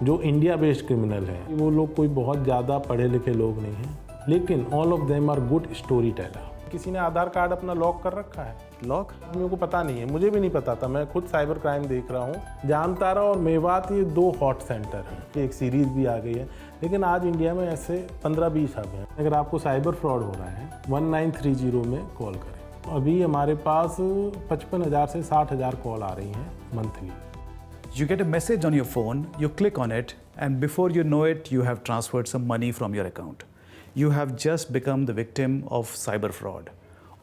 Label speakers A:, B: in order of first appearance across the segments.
A: जो India based criminal हैं वो लोग कोई बहुत ज़्यादा पढ़े लिखे लोग नहीं हैं, लेकिन all of them are good story teller. किसी ने आधार कार्ड अपना लॉक कर रखा है,
B: लॉक
A: मेरे को पता नहीं है, मुझे भी नहीं पता था, मैं खुद साइबर क्राइम देख रहा हूँ। जामताड़ा और मेवात ये 2 हॉट सेंटर हैं, एक सीरीज़ भी आ गई है, लेकिन आज इंडिया में ऐसे 15-20 हब हैं। अगर आपको साइबर फ्रॉड हो रहा है 1930 में कॉल करें। अभी हमारे पास 55,000 से 60,000 कॉल आ रही हैं monthly.
B: You get a message on your phone, you click on it, and before you know it, you have transferred some money from your account. You have just become the victim of cyber fraud.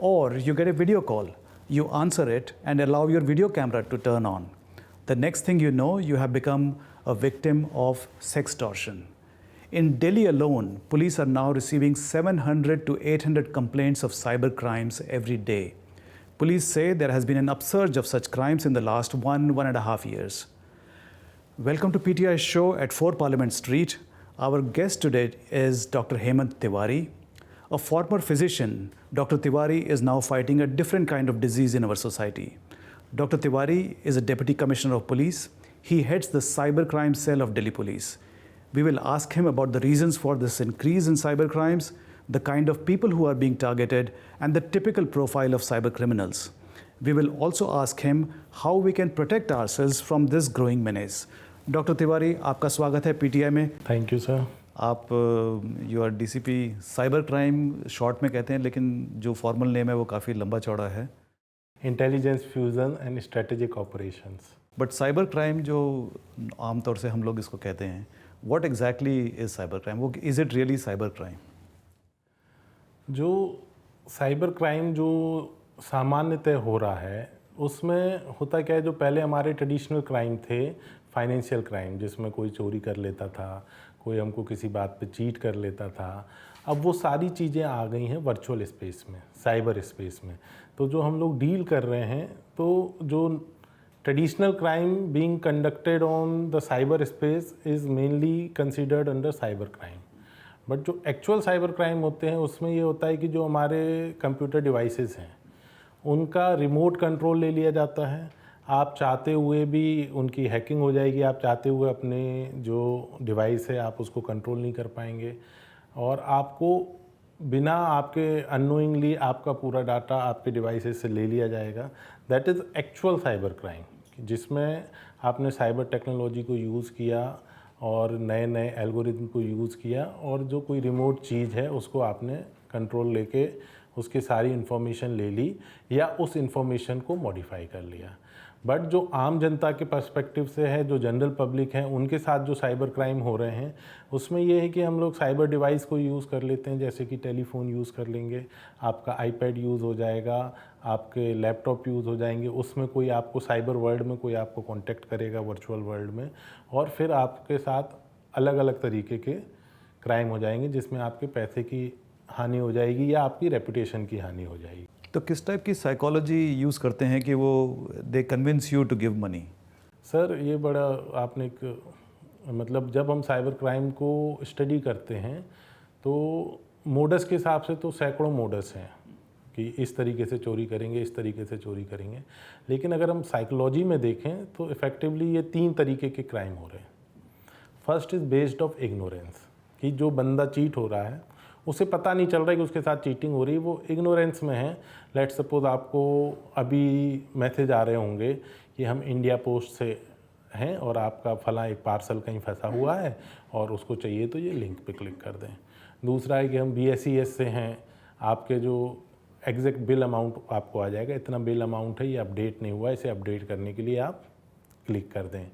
B: Or you get a video call, you answer it and allow your video camera to turn on. The next thing you know, you have become a victim of sextortion. In Delhi alone, police are now receiving 700 to 800 complaints of cyber crimes every day. Police say there has been an upsurge of such crimes in the last 1.5 years. Welcome to PTI show at 4 Parliament Street. Our guest today is Dr. Hemant Tiwari. A former physician, Dr. Tiwari is now fighting a different kind of disease in our society. Dr. Tiwari is a Deputy Commissioner of Police. He heads the cybercrime cell of Delhi Police. We will ask him about the reasons for this increase in cyber crimes, the kind of people who are being targeted, and the typical profile of cyber criminals. We will also ask him how we can protect ourselves from this growing menace. Doctor Tiwari, आपका स्वागत है PTI में।
A: Thank you sir.
B: आप you are DCP cyber crime short में कहते हैं, लेकिन जो फॉर्मल नेम है वो काफ़ी लंबा चौड़ा है।
A: Intelligence fusion and strategic operations.
B: But cyber crime जो आमतौर से हम लोग इसको कहते हैं, what exactly is cyber crime? वो is it really cyber crime?
A: जो साइबर क्राइम जो सामान्यतः हो रहा है उसमें होता क्या है, जो पहले हमारे ट्रेडिशनल क्राइम थे, फाइनेंशियल क्राइम, जिसमें कोई चोरी कर लेता था, कोई हमको किसी बात पे चीट कर लेता था, अब वो सारी चीज़ें आ गई हैं वर्चुअल स्पेस में, साइबर स्पेस में। तो जो हम लोग डील कर रहे हैं, तो जो traditional crime being conducted on the cyber space is mainly considered under cyber crime. But जो एक्चुअल साइबर क्राइम होते हैं उसमें ये होता है कि जो हमारे कंप्यूटर डिवाइसेस हैं उनका रिमोट कंट्रोल ले लिया जाता है। आप चाहते हुए भी उनकी हैकिंग हो जाएगी, आप चाहते हुए अपने जो डिवाइस है आप उसको कंट्रोल नहीं कर पाएंगे, और आपको बिना आपके अननोइंगली आपका पूरा डाटा आपके डिवाइसेस से ले लिया जाएगा। That is actual cyber crime, जिसमें आपने साइबर टेक्नोलॉजी को यूज़ किया और नए नए एल्गोरिथम को यूज़ किया, और जो कोई रिमोट चीज़ है उसको आपने कंट्रोल लेके उसकी सारी इन्फॉर्मेशन ले ली या उस इन्फॉर्मेशन को मॉडिफाई कर लिया। बट जो आम जनता के पर्सपेक्टिव से है, जो जनरल पब्लिक है, उनके साथ जो साइबर क्राइम हो रहे हैं उसमें ये है कि हम लोग साइबर डिवाइस को यूज़ कर लेते हैं, जैसे कि टेलीफोन यूज़ कर लेंगे, आपका आईपैड यूज़ हो जाएगा, आपके लैपटॉप यूज़ हो जाएंगे, उसमें कोई आपको साइबर वर्ल्ड में कोई आपको कांटेक्ट करेगा वर्चुअल वर्ल्ड में, और फिर आपके साथ अलग अलग तरीके के क्राइम हो जाएंगे, जिसमें आपके पैसे की हानि हो जाएगी या आपकी रेपुटेशन की हानि हो जाएगी।
B: तो किस टाइप की साइकोलॉजी यूज़ करते हैं कि वो they convince you to give money?
A: Sir ये बड़ा आपने एक मतलब जब हम साइबर क्राइम को स्टडी करते हैं तो मोडस के हिसाब से तो सैकड़ों मोडस हैं कि इस तरीके से चोरी करेंगे, इस तरीके से चोरी करेंगे, लेकिन अगर हम साइकोलॉजी में देखें तो इफ़ेक्टिवली ये 3 तरीके के क्राइम हो रहे हैं। First is based of ignorance, कि जो बंदा चीट हो रहा है उसे पता नहीं चल रहा है कि उसके साथ चीटिंग हो रही है, वो इग्नोरेंस में है। लेट सपोज आपको अभी मैसेज आ रहे होंगे कि हम इंडिया पोस्ट से हैं और आपका फला एक पार्सल कहीं फंसा हुआ है और उसको चाहिए तो ये लिंक पे क्लिक कर दें। दूसरा है कि हम BSES से हैं, आपके जो एग्जैक्ट बिल अमाउंट आपको आ जाएगा, इतना बिल अमाउंट है, ये अपडेट नहीं हुआ, इसे अपडेट करने के लिए आप क्लिक कर दें।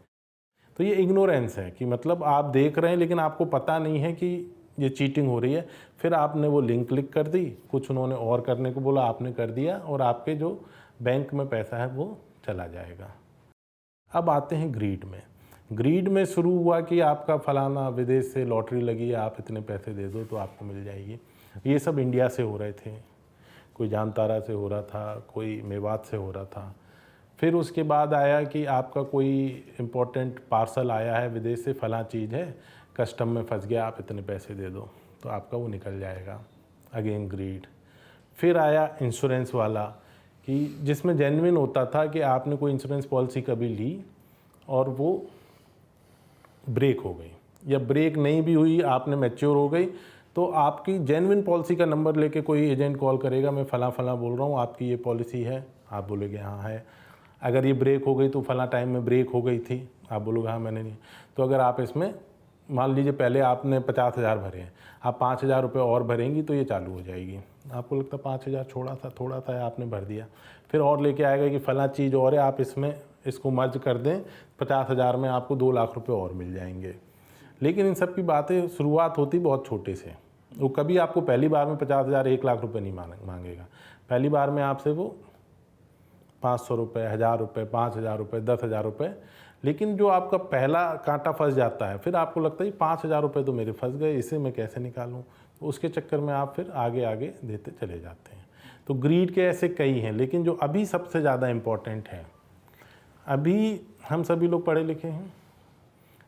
A: तो ये इग्नोरेंस है कि मतलब आप देख रहे हैं लेकिन आपको पता नहीं है कि ये चीटिंग हो रही है, फिर आपने वो लिंक क्लिक कर दी, कुछ उन्होंने और करने को बोला, आपने कर दिया, और आपके जो बैंक में पैसा है वो चला जाएगा। अब आते हैं ग्रीड में। ग्रीड में शुरू हुआ कि आपका फलाना विदेश से लॉटरी लगी है, आप इतने पैसे दे दो तो आपको मिल जाएगी। ये सब इंडिया से हो रहे थे, कोई जामताड़ा से हो रहा था, कोई मेवात से हो रहा था। फिर उसके बाद आया कि आपका कोई इम्पोर्टेंट पार्सल आया है विदेश से, फला चीज़ है, कस्टम में फंस गया, आप इतने पैसे दे दो तो आपका वो निकल जाएगा। Again greed. फिर आया इंश्योरेंस वाला, कि जिसमें जेन्युइन होता था कि आपने कोई इंश्योरेंस पॉलिसी कभी ली और वो ब्रेक हो गई या ब्रेक नहीं भी हुई, आपने मैच्योर हो गई, तो आपकी जेन्युइन पॉलिसी का नंबर लेके कोई एजेंट कॉल करेगा, मैं फ़लाँ फ़लाँ बोल रहा हूँ, आपकी ये पॉलिसी है, आप बोलोगे हाँ है। अगर ये ब्रेक हो गई तो फ़लाँ टाइम में ब्रेक हो गई थी, आप बोलोगे हाँ मैंने नहीं। तो अगर आप इसमें मान लीजिए पहले आपने 50,000 भरे हैं, आप 5,000 रुपये और भरेंगी तो ये चालू हो जाएगी। आपको लगता है 5,000 थोड़ा सा आपने भर दिया, फिर और लेके आएगा कि फ़लाँ चीज़ और है, आप इसमें इसको मर्ज कर दें, 50,000 में आपको 2 लाख रुपये और मिल जाएंगे। लेकिन इन सब की बातें शुरुआत होती बहुत छोटे से। वो कभी आपको पहली बार में 50,000 1 लाख रुपये नहीं मांगेगा। पहली बार में आपसे वो 500 रुपये, 1,000 रुपये, 5,000 रुपये, 10,000 रुपये। लेकिन जो आपका पहला कांटा फंस जाता है, फिर आपको लगता है 5,000 रुपये तो मेरे फंस गए, इसे मैं कैसे निकालूं। तो उसके चक्कर में आप फिर आगे आगे देते चले जाते हैं। तो ग्रीड के ऐसे कई हैं, लेकिन जो अभी सबसे ज़्यादा इम्पॉर्टेंट है, अभी हम सभी लोग पढ़े लिखे हैं,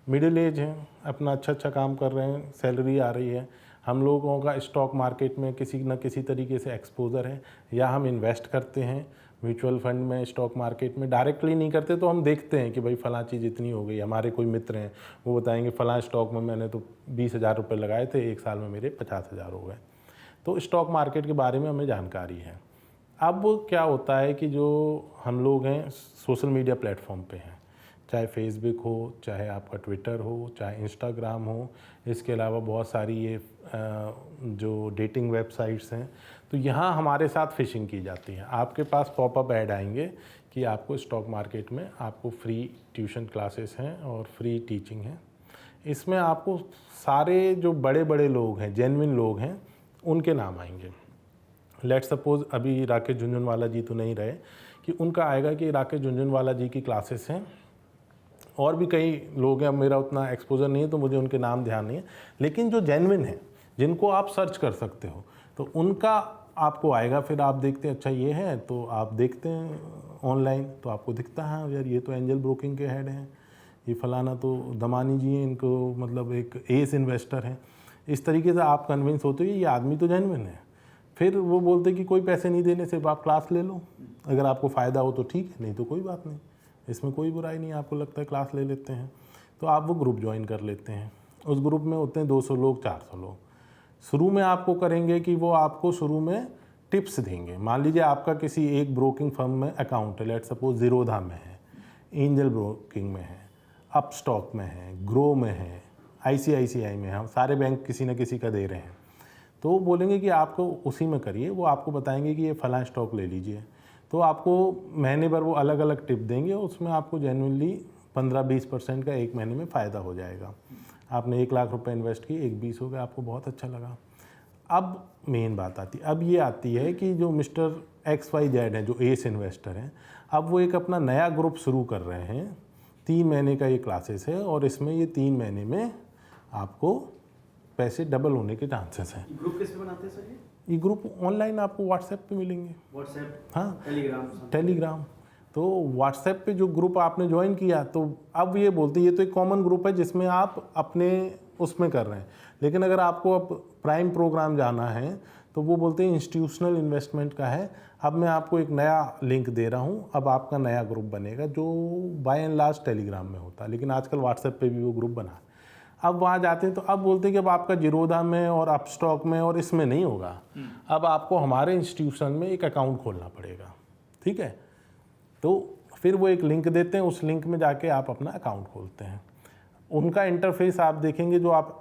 A: मिडिल एज हैं, अपना अच्छा काम कर रहे हैं, सैलरी आ रही है, हम लोगों का स्टॉक मार्केट में किसी न किसी तरीके से एक्सपोजर है, या हम इन्वेस्ट करते हैं म्यूचुअल फंड में, स्टॉक मार्केट में। डायरेक्टली नहीं करते तो हम देखते हैं कि भाई फ़लाँ चीज़ इतनी हो गई। हमारे कोई मित्र हैं, वो बताएंगे फ़लाँ स्टॉक में मैंने तो 20,000 रुपये लगाए थे, 1 साल में मेरे 50,000 हो गए। तो स्टॉक मार्केट के बारे में हमें जानकारी है। अब क्या होता है कि जो हम लोग हैं सोशल मीडिया प्लेटफॉर्म पे हैं, चाहे फेसबुक हो, चाहे आपका ट्विटर हो, चाहे इंस्टाग्राम हो, इसके अलावा बहुत सारी ये जो डेटिंग वेबसाइट्स हैं, तो यहाँ हमारे साथ फ़िशिंग की जाती है। आपके पास पॉपअप ऐड आएंगे कि आपको स्टॉक मार्केट में आपको फ्री ट्यूशन क्लासेस हैं और फ्री टीचिंग है। इसमें आपको सारे जो बड़े बड़े लोग हैं, जेन्युइन लोग हैं, उनके नाम आएंगे। लेट्स सपोज अभी राकेश झुनझुनवाला जी तो नहीं रहे, कि उनका आएगा कि राकेश झुनझुनवाला जी की क्लासेस हैं, और भी कई लोग हैं, अब मेरा उतना एक्सपोजर नहीं है तो मुझे उनके नाम ध्यान नहीं है, लेकिन जो जेन्युइन है, जिनको आप सर्च कर सकते हो, तो उनका आपको आएगा। फिर आप देखते हैं अच्छा ये है, तो आप देखते हैं ऑनलाइन, तो आपको दिखता है यार ये तो एंजल ब्रोकिंग के हेड हैं, ये फलाना तो दमानी जी हैं, इनको मतलब एक एस इन्वेस्टर हैं। इस तरीके से आप कन्विंस होते हो ये आदमी तो जेन्युइन है। फिर वो बोलते कि कोई पैसे नहीं देने, सिर्फ आप क्लास ले लो, अगर आपको फ़ायदा हो तो ठीक है, नहीं तो कोई बात नहीं, इसमें कोई बुराई नहीं। आपको लगता है क्लास ले लेते हैं, तो आप वो ग्रुप ज्वाइन कर लेते हैं। उस ग्रुप में होते हैं 200 लोग, 400 लोग। शुरू में आपको करेंगे कि वो आपको शुरू में टिप्स देंगे। मान लीजिए आपका किसी एक ब्रोकिंग फर्म में अकाउंट है, लेट सपोज ज़ीरोधा में है, एंजल ब्रोकिंग में है, अपस्टॉक में है, ग्रो में है, ICICI में है, हम सारे बैंक किसी न किसी का दे रहे हैं। तो वो बोलेंगे कि आपको उसी में करिए, वो आपको बताएंगे कि ये फ़लाँ स्टॉक ले लीजिए। तो आपको महीने भर वो अलग अलग टिप देंगे, उसमें आपको जेन्युइनली 15-20% का एक महीने में फ़ायदा हो जाएगा। आपने 1 लाख रुपए इन्वेस्ट की, 1-20 हो गए, आपको बहुत अच्छा लगा। अब मेन बात आती है, अब ये आती है कि जो मिस्टर XYZ हैं, जो एस इन्वेस्टर हैं, अब वो एक अपना नया ग्रुप शुरू कर रहे हैं। 3 महीने का ये क्लासेस है, और इसमें ये 3 महीने में आपको पैसे डबल होने के चांसेस हैं।
C: ग्रुप किस पे बनाते हैं सर
A: ये ग्रुप ऑनलाइन आपको व्हाट्सएप पे मिलेंगे,
C: व्हाट्सएप,
A: हाँ,
C: टेलीग्राम।
A: तो व्हाट्सएप पे जो ग्रुप आपने ज्वाइन किया, तो अब ये बोलते हैं ये तो एक कॉमन ग्रुप है जिसमें आप अपने उसमें कर रहे हैं। लेकिन अगर आपको अब प्राइम प्रोग्राम जाना है, तो वो बोलते हैं इंस्टीट्यूशनल इन्वेस्टमेंट का है, अब मैं आपको एक नया लिंक दे रहा हूँ, अब आपका नया ग्रुप बनेगा, जो बाय एंड लार्ज टेलीग्राम में होता है, लेकिन आजकल व्हाट्सएप पे भी वो ग्रुप बना है। अब वहाँ जाते हैं तो अब बोलते हैं कि अब आपका जीरोधा में और अपस्टॉक में और इसमें नहीं होगा, अब आपको हमारे इंस्टीट्यूशन में एक अकाउंट खोलना पड़ेगा, ठीक है। तो फिर वो एक लिंक देते हैं, उस लिंक में जाके आप अपना अकाउंट खोलते हैं। उनका इंटरफेस आप देखेंगे जो आप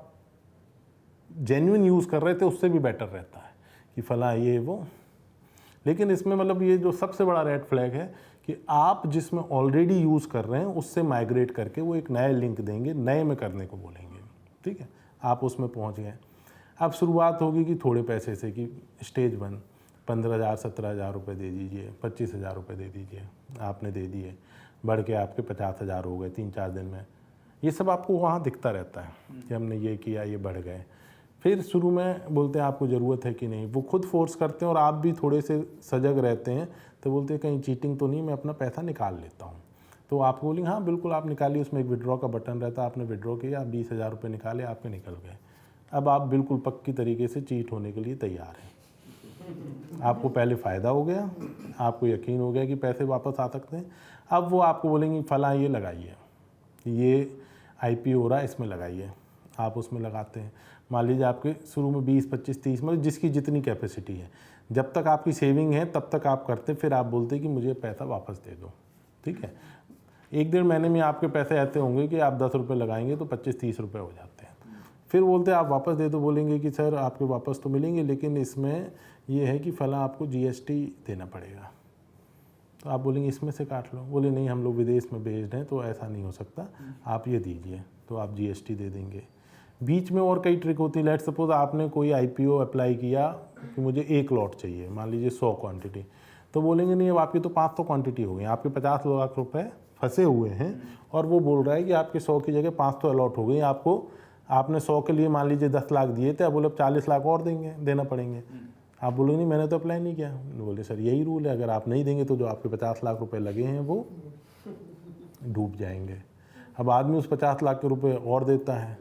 A: जेन्युइन यूज़ कर रहे थे उससे भी बेटर रहता है, कि फला ये वो। लेकिन इसमें मतलब ये जो सबसे बड़ा रेड फ्लैग है कि आप जिसमें ऑलरेडी यूज़ कर रहे हैं उससे माइग्रेट करके वो एक नया लिंक देंगे, नए में करने को बोलेंगे, ठीक है। आप उसमें पहुंच गए। अब शुरुआत होगी कि थोड़े पैसे से, कि स्टेज 1 15,000 17,000 रुपये दे दीजिए, 25,000 रुपये दे दीजिए, आपने दे दिए, बढ़ के आपके 50,000 हो गए 3-4 दिन में। ये सब आपको वहाँ दिखता रहता है कि हमने ये किया, ये बढ़ गए। फिर शुरू में बोलते हैं आपको ज़रूरत है कि नहीं, वो खुद फोर्स करते हैं और आप भी थोड़े से सजग रहते हैं, तो बोलते हैं कहीं चीटिंग तो नहीं, मैं अपना पैसा निकाल लेता हूँ। तो आप बोलेंगे हाँ बिल्कुल आप निकालिए, उसमें एक विड्रॉ का बटन रहता है, आपने विड्रॉ किया, 20,000 रुपये निकाले, आपके निकल गए। अब आप बिल्कुल पक्की तरीके से चीट होने के लिए तैयार हैं। आपको पहले फ़ायदा हो गया, आपको यकीन हो गया कि पैसे वापस आ सकते हैं। अब वो आपको बोलेंगे फ़लाँ ये लगाइए, ये IPO हो रहा है, इसमें लगाइए। आप उसमें लगाते हैं, मान लीजिए आपके शुरू में 20, 25, 30 मतलब जिसकी जितनी कैपेसिटी है, जब तक आपकी सेविंग है तब तक आप करते, फिर आप बोलते कि मुझे पैसा वापस दे दो, ठीक है। 1-1.5 महीने में आपके पैसे ऐसे होंगे कि आप 10 रुपये लगाएंगे तो 25-30 रुपये हो जाते हैं। फिर बोलते हैं आप वापस दे दो, बोलेंगे कि सर आपके वापस तो मिलेंगे लेकिन इसमें ये है कि फला आपको GST देना पड़ेगा। तो आप बोलेंगे इसमें से काट लो, बोले नहीं हम लोग विदेश में भेज रहे हैं तो ऐसा नहीं हो सकता, आप ये दीजिए, तो आप GST दे देंगे। बीच में और कई ट्रिक होती है। लेट सपोज आपने कोई IPO अप्लाई किया कि मुझे 1 लॉट चाहिए, मान लीजिए 100 क्वांटिटी, तो बोलेंगे नहीं अब आपकी तो 500 क्वांटिटी हो गई, आपके 50 लाख रुपए फंसे हुए हैं और वो बोल रहा है कि आपके 100 की जगह 500 अलॉट हो गई आपको, आपने 100 के लिए मान लीजिए 10 लाख दिए थे, अब बोले 40 लाख और देना पड़ेंगे। आप बोलोगे नहीं मैंने तो अप्लाई नहीं किया, बोले सर यही रूल है, अगर आप नहीं देंगे तो जो आपके 50 लाख रुपए लगे हैं वो डूब जाएंगे। अब आदमी उस 50 लाख के रुपए और देता है,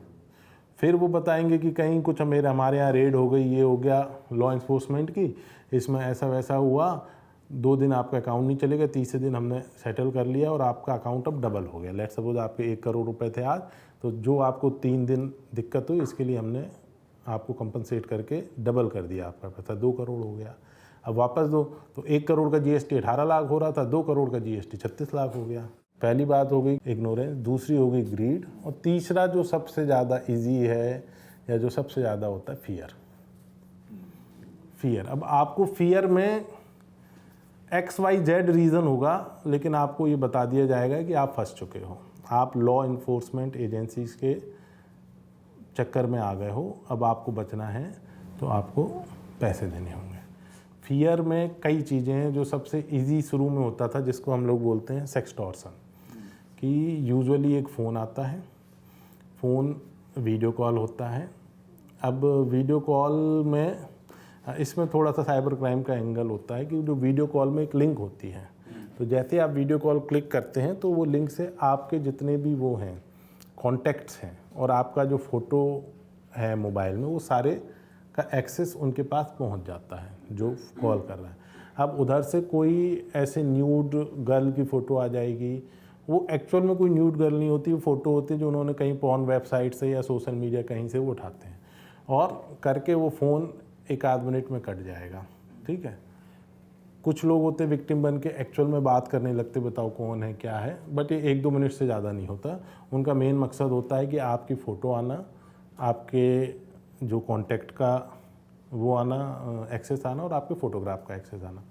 A: फिर वो बताएंगे कि कहीं कुछ हमारे यहाँ रेड हो गई, ये हो गया लॉ इन्फोर्समेंट की, इसमें ऐसा वैसा हुआ, 2 दिन आपका अकाउंट नहीं चलेगा, तीसरे दिन हमने सेटल कर लिया और आपका अकाउंट अब डबल हो गया। लेट सपोज आपके 1 करोड़ रुपए थे आज, तो जो आपको 3 दिन दिक्कत हुई इसके लिए हमने आपको कंपनसेट करके डबल कर दिया, आपका पैसा 2 करोड़ हो गया, अब वापस दो। तो 1 करोड़ का GST 18 लाख हो रहा था, 2 करोड़ का GST 36 लाख हो गया। पहली बात हो गई इग्नोरेंस, दूसरी हो गई ग्रीड, और तीसरा जो सबसे ज़्यादा इजी है या जो सबसे ज़्यादा होता है फियर। अब आपको फियर में XYZ रीज़न होगा, लेकिन आपको ये बता दिया जाएगा कि आप फंस चुके हो, आप लॉ इन्फोर्समेंट एजेंसीज के चक्कर में आ गए हो, अब आपको बचना है तो आपको पैसे देने होंगे। फियर में कई चीज़ें हैं, जो सबसे इजी शुरू में होता था जिसको हम लोग बोलते हैं सेक्सटॉर्शन, कि यूजुअली एक फ़ोन आता है, फ़ोन वीडियो कॉल होता है। अब वीडियो कॉल में इसमें थोड़ा सा साइबर क्राइम का एंगल होता है कि जो वीडियो कॉल में एक लिंक होती है, तो जैसे आप वीडियो कॉल क्लिक करते हैं तो वो लिंक से आपके जितने भी वो हैं कॉन्टैक्ट्स हैं और आपका जो फ़ोटो है मोबाइल में, वो सारे का एक्सेस उनके पास पहुंच जाता है जो कॉल कर रहा है। अब उधर से कोई ऐसे न्यूड गर्ल की फ़ोटो आ जाएगी, वो एक्चुअल में कोई न्यूड गर्ल नहीं होती, वो फ़ोटो होती है जो उन्होंने कहीं पॉर्न वेबसाइट से या सोशल मीडिया कहीं से वो उठाते हैं, और करके वो फ़ोन 1-8 मिनट में कट जाएगा, ठीक है। कुछ लोग होते विक्टिम बन के एक्चुअल में बात करने लगते, बताओ कौन है क्या है, बट ये 1-2 मिनट से ज़्यादा नहीं होता। उनका मेन मकसद होता है कि आपकी फ़ोटो आना, आपके जो कॉन्टैक्ट का वो आना, एक्सेस आना, और आपके फ़ोटोग्राफ का एक्सेस आना।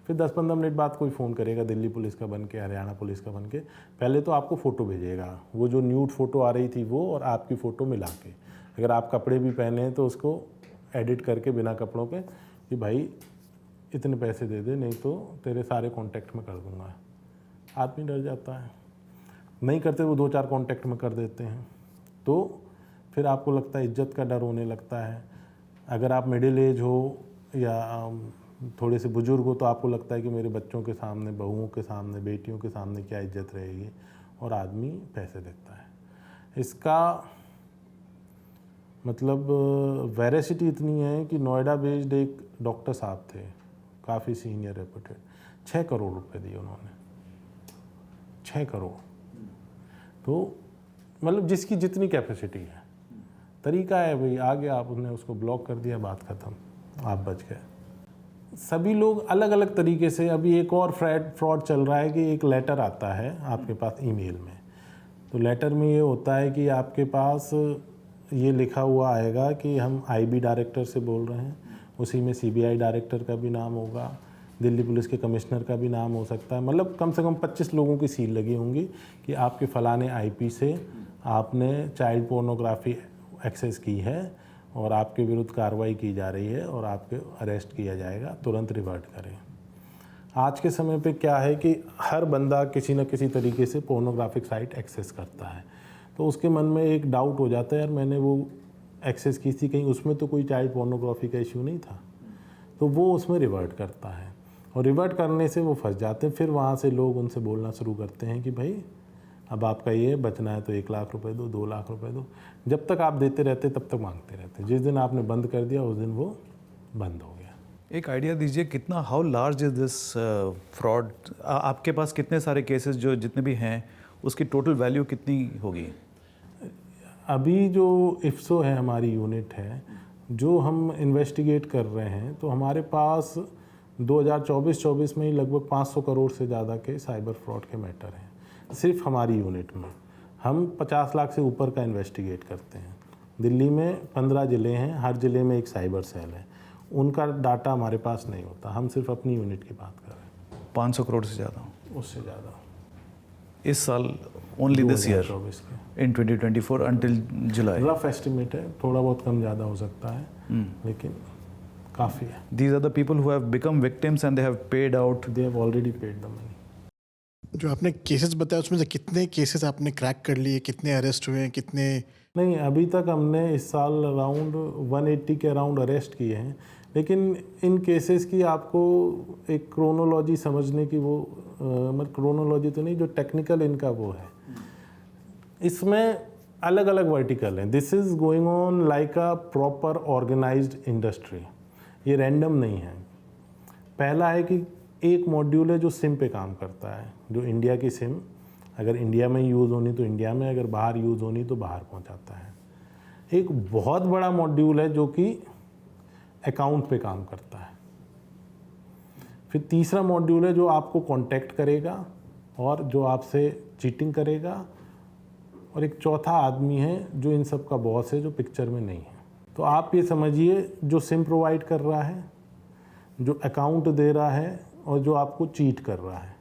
A: फिर 10-15 मिनट बाद कोई फ़ोन करेगा दिल्ली पुलिस का बन के, हरियाणा पुलिस का बन के, पहले तो आपको फ़ोटो भेजेगा, वो जो न्यूड फ़ोटो आ रही थी वो और आपकी फ़ोटो मिला के, अगर आप कपड़े भी पहने हैं तो उसको एडिट करके बिना कपड़ों के कि भाई इतने पैसे दे दे नहीं तो तेरे सारे कॉन्टैक्ट में कर दूंगा। आदमी डर जाता है, नहीं करते, वो 2-4 कॉन्टैक्ट में कर देते हैं, तो फिर आपको लगता है इज्जत का डर होने लगता है। अगर आप मिडिल एज हो या थोड़े से बुजुर्ग हो तो आपको लगता है कि मेरे बच्चों के सामने, बहुओं के सामने, बेटियों के सामने क्या इज्जत रहेगी, और आदमी पैसे देता है। इसका मतलब वेरासिटी इतनी है कि नोएडा बेस्ड एक डॉक्टर साहब थे, काफ़ी सीनियर रेपुटेड, 6 करोड़ रुपए दिए उन्होंने, 6 करोड़। तो मतलब जिसकी जितनी कैपेसिटी है, तरीका है भाई, आगे आपने उसको ब्लॉक कर दिया, बात ख़त्म, आप बच गए। सभी लोग अलग अलग तरीके से, अभी एक और फ्रॉड चल रहा है कि एक लेटर आता है आपके पास ईमेल में, तो लेटर में ये होता है कि आपके पास ये लिखा हुआ आएगा कि हम IB डायरेक्टर से बोल रहे हैं, उसी में CBI डायरेक्टर का भी नाम होगा, दिल्ली पुलिस के कमिश्नर का भी नाम हो सकता है, मतलब कम से कम 25 लोगों की सील लगी होंगी कि आपके फ़लाने IP से आपने चाइल्ड पोर्नोग्राफी एक्सेस की है और आपके विरुद्ध कार्रवाई की जा रही है और आपके अरेस्ट किया जाएगा, तुरंत रिवर्ट करें। आज के समय पे क्या है कि हर बंदा किसी न किसी तरीके से पोर्नोग्राफिक साइट एक्सेस करता है, तो उसके मन में एक डाउट हो जाता है, यार मैंने वो एक्सेस की थी, कहीं उसमें तो कोई चाइल्ड पोर्नोग्राफी का इश्यू नहीं था, तो वो उसमें रिवर्ट करता है, और रिवर्ट करने से वो फंस जाते हैं। फिर वहाँ से लोग उनसे बोलना शुरू करते हैं कि भाई अब आपका ये बचना है तो 1 लाख रुपए दो, 2 लाख रुपए दो। जब तक आप देते रहते तब तक मांगते रहते, जिस दिन आपने बंद कर दिया उस दिन वो बंद हो गया।
B: एक आइडिया दीजिए, कितना, how large is this fraud? आपके पास कितने सारे केसेस जो जितने भी हैं उसकी टोटल वैल्यू कितनी होगी?
A: अभी जो इफ्सो है हमारी यूनिट है, जो हम इन्वेस्टिगेट कर रहे हैं, तो हमारे पास 2024 में ही लगभग 500 करोड़ से ज़्यादा के साइबर फ्रॉड के मैटर हैं सिर्फ हमारी यूनिट में। हम 50 लाख से ऊपर का इन्वेस्टिगेट करते हैं। दिल्ली में 15 ज़िले हैं, हर ज़िले में एक साइबर सेल है, उनका डाटा हमारे पास नहीं होता, हम सिर्फ अपनी यूनिट की बात कर रहे हैं।
B: 500 करोड़ से ज़्यादा
A: उससे ज़्यादा
B: इस साल, ओनली दिस ईयर
A: 2024 के
B: in 2024 until July.
A: Rough estimate है, थोड़ा बहुत कम ज़्यादा हो सकता है, लेकिन काफ़ी है।
B: These are the people who have become victims and they have paid out.
A: They have already paid the money.
D: जो आपने केसेस बताया उसमें से कितने केसेस आपने क्रैक कर लिए, कितने अरेस्ट हुए हैं, कितने?
A: नहीं, अभी तक हमने इस साल अराउंड 180 के अराउंड अरेस्ट किए हैं, लेकिन इन केसेस की आपको एक क्रोनोलॉजी समझने की वो मतलब क्रोनोलॉजी तो नहीं, जो टेक्निकल इनका वो है, इसमें अलग अलग वर्टिकल हैं। This is going on like a proper organised industry, ये रैंडम नहीं है। पहला है कि एक मॉड्यूल है जो सिम पे काम करता है, जो इंडिया की सिम अगर इंडिया में यूज़ होनी तो इंडिया में, अगर बाहर यूज़ होनी तो बाहर पहुंचाता है। एक बहुत बड़ा मॉड्यूल है जो कि अकाउंट पे काम करता है। फिर तीसरा मॉड्यूल है जो आपको कांटेक्ट करेगा और जो आपसे चीटिंग करेगा, और एक चौथा आदमी है जो इन सब का बॉस है, जो पिक्चर में नहीं है। तो आप ये समझिए, जो सिम प्रोवाइड कर रहा है, जो अकाउंट दे रहा है, और जो आपको चीट कर रहा है,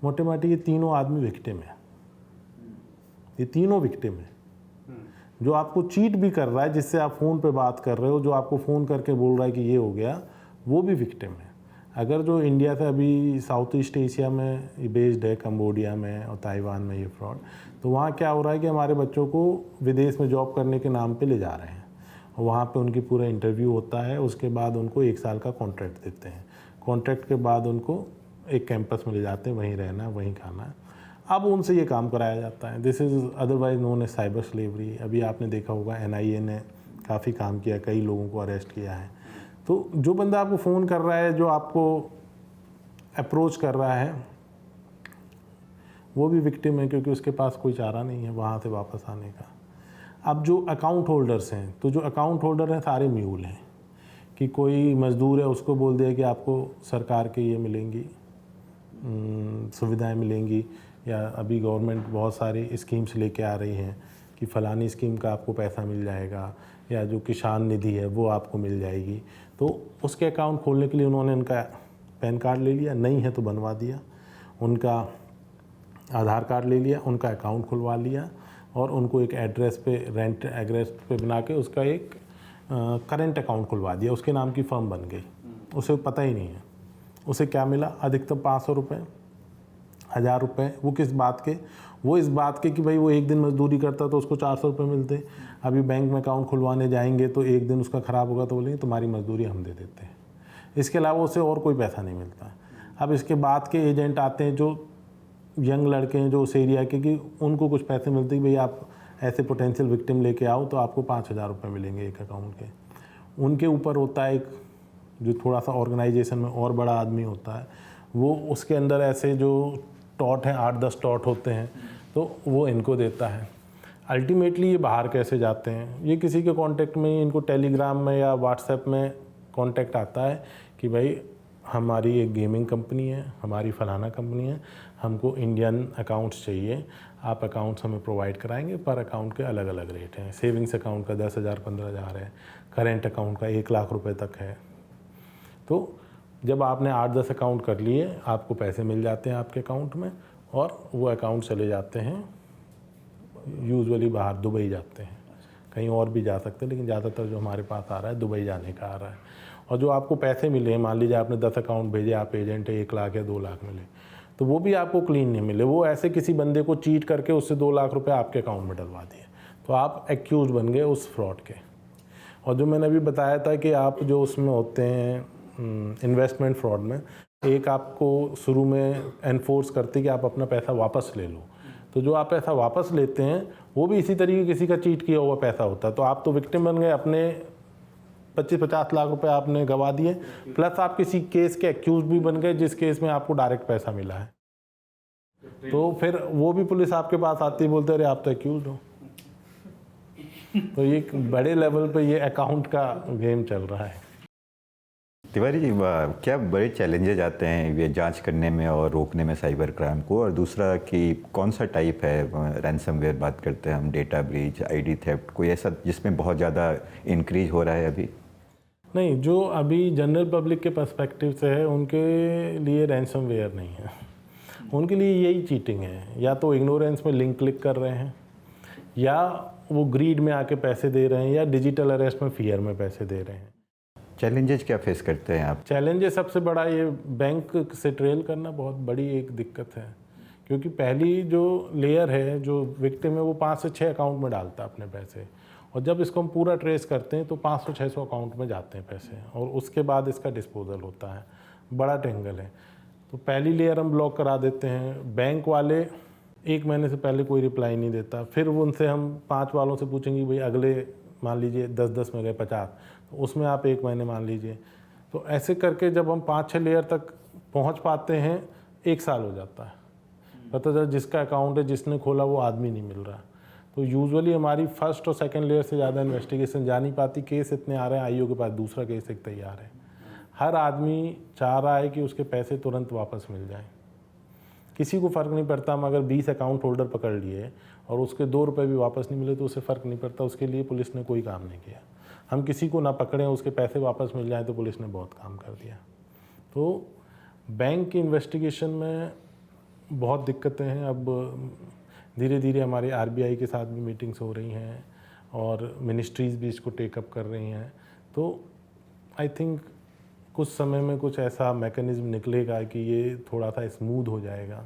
A: मोटे माटे ये तीनों आदमी विक्टिम है। ये तीनों विक्टिम है। जो आपको चीट भी कर रहा है, जिससे आप फ़ोन पे बात कर रहे हो, जो आपको फ़ोन करके बोल रहा है कि ये हो गया, वो भी विक्टिम है। अगर जो इंडिया से अभी साउथ ईस्ट एशिया में बेस्ड है, कंबोडिया में और ताइवान में ये फ्रॉड, तो वहाँ क्या हो रहा है कि हमारे बच्चों को विदेश में जॉब करने के नाम पे ले जा रहे हैं, और वहाँ पे उनकी पूरा इंटरव्यू होता है, उसके बाद उनको 1 साल का कॉन्ट्रैक्ट देते हैं। कॉन्ट्रैक्ट के बाद उनको एक कैंपस में ले जाते हैं, वहीं रहना, वहीं खाना है। अब उनसे ये काम कराया जाता है। This is otherwise known as cyber slavery. अभी आपने देखा होगा NIA ने काफ़ी काम किया, कई लोगों को अरेस्ट किया है। तो जो बंदा आपको फ़ोन कर रहा है, जो आपको अप्रोच कर रहा है, वो भी विक्टिम है, क्योंकि उसके पास कोई चारा नहीं है वहाँ से वापस आने का। अब जो अकाउंट होल्डर्स हैं, तो जो अकाउंट होल्डर हैं सारे म्यूल हैं, कि कोई मज़दूर है, उसको बोल दिया कि आपको सरकार के ये मिलेंगी, सुविधाएं मिलेंगी, या अभी गवर्नमेंट बहुत सारी स्कीम्स लेके आ रही हैं कि फ़लानी स्कीम का आपको पैसा मिल जाएगा, या जो किसान निधि है वो आपको मिल जाएगी। तो उसके अकाउंट खोलने के लिए उन्होंने उनका पैन कार्ड ले लिया, नहीं है तो बनवा दिया, उनका आधार कार्ड ले लिया, उनका अकाउंट खुलवा लिया, और उनको एक एड्रेस पे, रेंट एड्रेस पे बना के उसका एक करेंट अकाउंट खुलवा दिया, उसके नाम की फर्म बन गई। उसे पता ही नहीं है उसे क्या मिला, अधिकतम 500 रुपये, 1000 रुपये। वो किस बात के? वो इस बात के कि भाई वो एक दिन मजदूरी करता तो उसको 400 रुपये मिलते। अभी बैंक में अकाउंट खुलवाने जाएंगे तो एक दिन उसका ख़राब होगा तो बोलेंगे तुम्हारी मजदूरी हम दे देते हैं, इसके अलावा उसे और कोई पैसा नहीं मिलता। अब इसके बाद के एजेंट आते हैं जो यंग लड़के हैं, जो उस एरिया के, कि उनको कुछ पैसे मिलते हैं, भाई आप ऐसे पोटेंशियल विक्टिम लेके आओ तो आपको 5000 रुपये मिलेंगे एक अकाउंट के। उनके ऊपर होता है एक जो थोड़ा सा ऑर्गेनाइजेशन में और बड़ा आदमी होता है, वो उसके अंदर ऐसे जो टॉट हैं, 8-10 टॉट होते हैं, तो वो इनको देता है। अल्टीमेटली ये बाहर कैसे जाते हैं, ये किसी के कांटेक्ट में, इनको टेलीग्राम में या व्हाट्सएप में कांटेक्ट आता है कि भाई हमारी एक गेमिंग कंपनी है, हमारी फलाना कंपनी है, हमको इंडियन अकाउंट्स चाहिए, आप अकाउंट्स हमें प्रोवाइड कराएंगे। पर अकाउंट के अलग अलग रेट हैं। सेविंग्स अकाउंट का 10,000 15,000 है, करेंट अकाउंट का 1 लाख रुपए तक है। तो जब आपने 8-10 अकाउंट कर लिए, आपको पैसे मिल जाते हैं आपके अकाउंट में, और वो अकाउंट चले जाते हैं यूजुअली बाहर, दुबई जाते हैं, कहीं और भी जा सकते हैं, लेकिन ज़्यादातर जो हमारे पास आ रहा है दुबई जाने का आ रहा है। और जो आपको पैसे मिले, मान लीजिए आपने 10 अकाउंट भेजे, आप एजेंट है, 1 लाख या 2 लाख मिले, तो वो भी आपको क्लीन नहीं मिले, वो ऐसे किसी बंदे को चीट करके उससे 2 लाख रुपए आपके अकाउंट में डलवा दिए, तो आप एक्यूज बन गए उस फ्रॉड के। और जो मैंने अभी बताया था कि आप जो उसमें होते हैं इन्वेस्टमेंट फ्रॉड में, एक आपको शुरू में एनफोर्स करते कि आप अपना पैसा वापस ले लो, तो जो आप पैसा वापस लेते हैं वो भी इसी तरीके किसी का चीट किया हुआ पैसा होता है। तो आप तो विक्टिम बन गए, अपने 25-50 लाख रुपए आपने गंवा दिए, प्लस आप किसी केस के एक्यूज भी बन गए जिस केस में आपको डायरेक्ट पैसा मिला है। तो फिर वो भी पुलिस आपके पास आती है, बोलते अरे आप तो एक्यूज हो। तो ये एक बड़े लेवल पे ये अकाउंट का गेम चल रहा है।
E: तिवारी जी, क्या बड़े चैलेंजेस आते हैं ये जांच करने में और रोकने में साइबर क्राइम को? और दूसरा कि कौन सा टाइप है, रैंसमवेयर बात करते हैं हम, डेटा ब्रीच, आईडी थेफ्ट, कोई ऐसा जिसमें बहुत ज़्यादा इंक्रीज हो रहा है अभी?
A: नहीं, जो अभी जनरल पब्लिक के पर्सपेक्टिव से है उनके लिए रैंसमवेयर नहीं है, उनके लिए यही चीटिंग है। या तो इग्नोरेंस में लिंक क्लिक कर रहे हैं, या वो ग्रीड में आके पैसे दे रहे हैं, या डिजिटल अरेस्ट में फियर में पैसे दे रहे हैं।
E: चैलेंजेस क्या फेस करते हैं आप?
A: चैलेंजेस सबसे बड़ा ये बैंक से ट्रेल करना बहुत बड़ी एक दिक्कत है, क्योंकि पहली जो लेयर है, जो विक्टिम है, वो 5 से 6 अकाउंट में डालता है अपने पैसे, और जब इसको हम पूरा ट्रेस करते हैं तो 500-600 अकाउंट में जाते हैं पैसे, और उसके बाद इसका डिस्पोजल होता है। बड़ा टेंगल है। तो पहली लेयर हम ब्लॉक करा देते हैं। बैंक वाले 1 महीने से पहले कोई रिप्लाई नहीं देता, फिर उनसे हम 5 वालों से पूछेंगे भाई अगले मान लीजिए 10-10 में गए 50, तो उसमें आप 1 महीने मान लीजिए। तो ऐसे करके जब हम 5-6 लेयर तक पहुंच पाते हैं, 1 साल हो जाता है। पता चला जिसका अकाउंट है, जिसने खोला, वो आदमी नहीं मिल रहा। तो यूजुअली हमारी फर्स्ट और सेकंड लेयर से ज़्यादा इन्वेस्टिगेशन जा नहीं पाती। केस इतने आ रहे हैं, आईओ के पास दूसरा केस एक तैयार है। हर आदमी चाह रहा है कि उसके पैसे तुरंत वापस मिल जाएं। किसी को फ़र्क नहीं पड़ता, हम अगर 20 अकाउंट होल्डर पकड़ लिए और उसके 2 रुपये भी वापस नहीं मिले तो उसे फ़र्क नहीं पड़ता, उसके लिए पुलिस ने कोई काम नहीं किया। हम किसी को ना पकड़ें, उसके पैसे वापस मिल जाएं तो पुलिस ने बहुत काम कर दिया। तो बैंक की इन्वेस्टिगेशन में बहुत दिक्कतें हैं। अब धीरे धीरे हमारे आरबीआई के साथ भी मीटिंग्स हो रही हैं और मिनिस्ट्रीज़ भी इसको टेकअप कर रही हैं। तो आई थिंक कुछ समय में कुछ ऐसा मैकेनिज़्म निकलेगा कि ये थोड़ा सा स्मूथ हो जाएगा।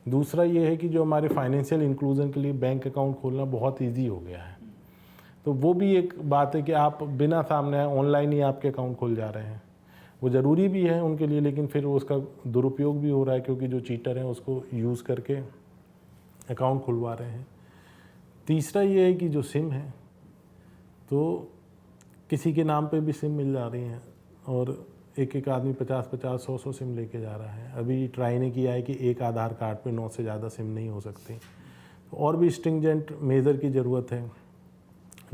A: दूसरा ये है कि जो हमारे फाइनेंशियल इंक्लूजन के लिए बैंक अकाउंट खोलना बहुत ईजी हो गया है। तो वो भी एक बात है कि आप बिना सामने ऑनलाइन ही आपके अकाउंट खुल जा रहे हैं। वो ज़रूरी भी है उनके लिए, लेकिन फिर उसका दुरुपयोग भी हो रहा है, क्योंकि जो चीटर हैं उसको यूज़ करके अकाउंट खुलवा रहे हैं। तीसरा ये है कि जो सिम है, तो किसी के नाम पे भी सिम मिल जा रही हैं, और एक एक आदमी 50-50, 100-100 सिम लेके जा रहा है। अभी ट्राई ने किया है कि एक आधार कार्ड पे 9 से ज़्यादा सिम नहीं हो सकती। तो और भी स्ट्रिंजेंट मेजर की ज़रूरत है।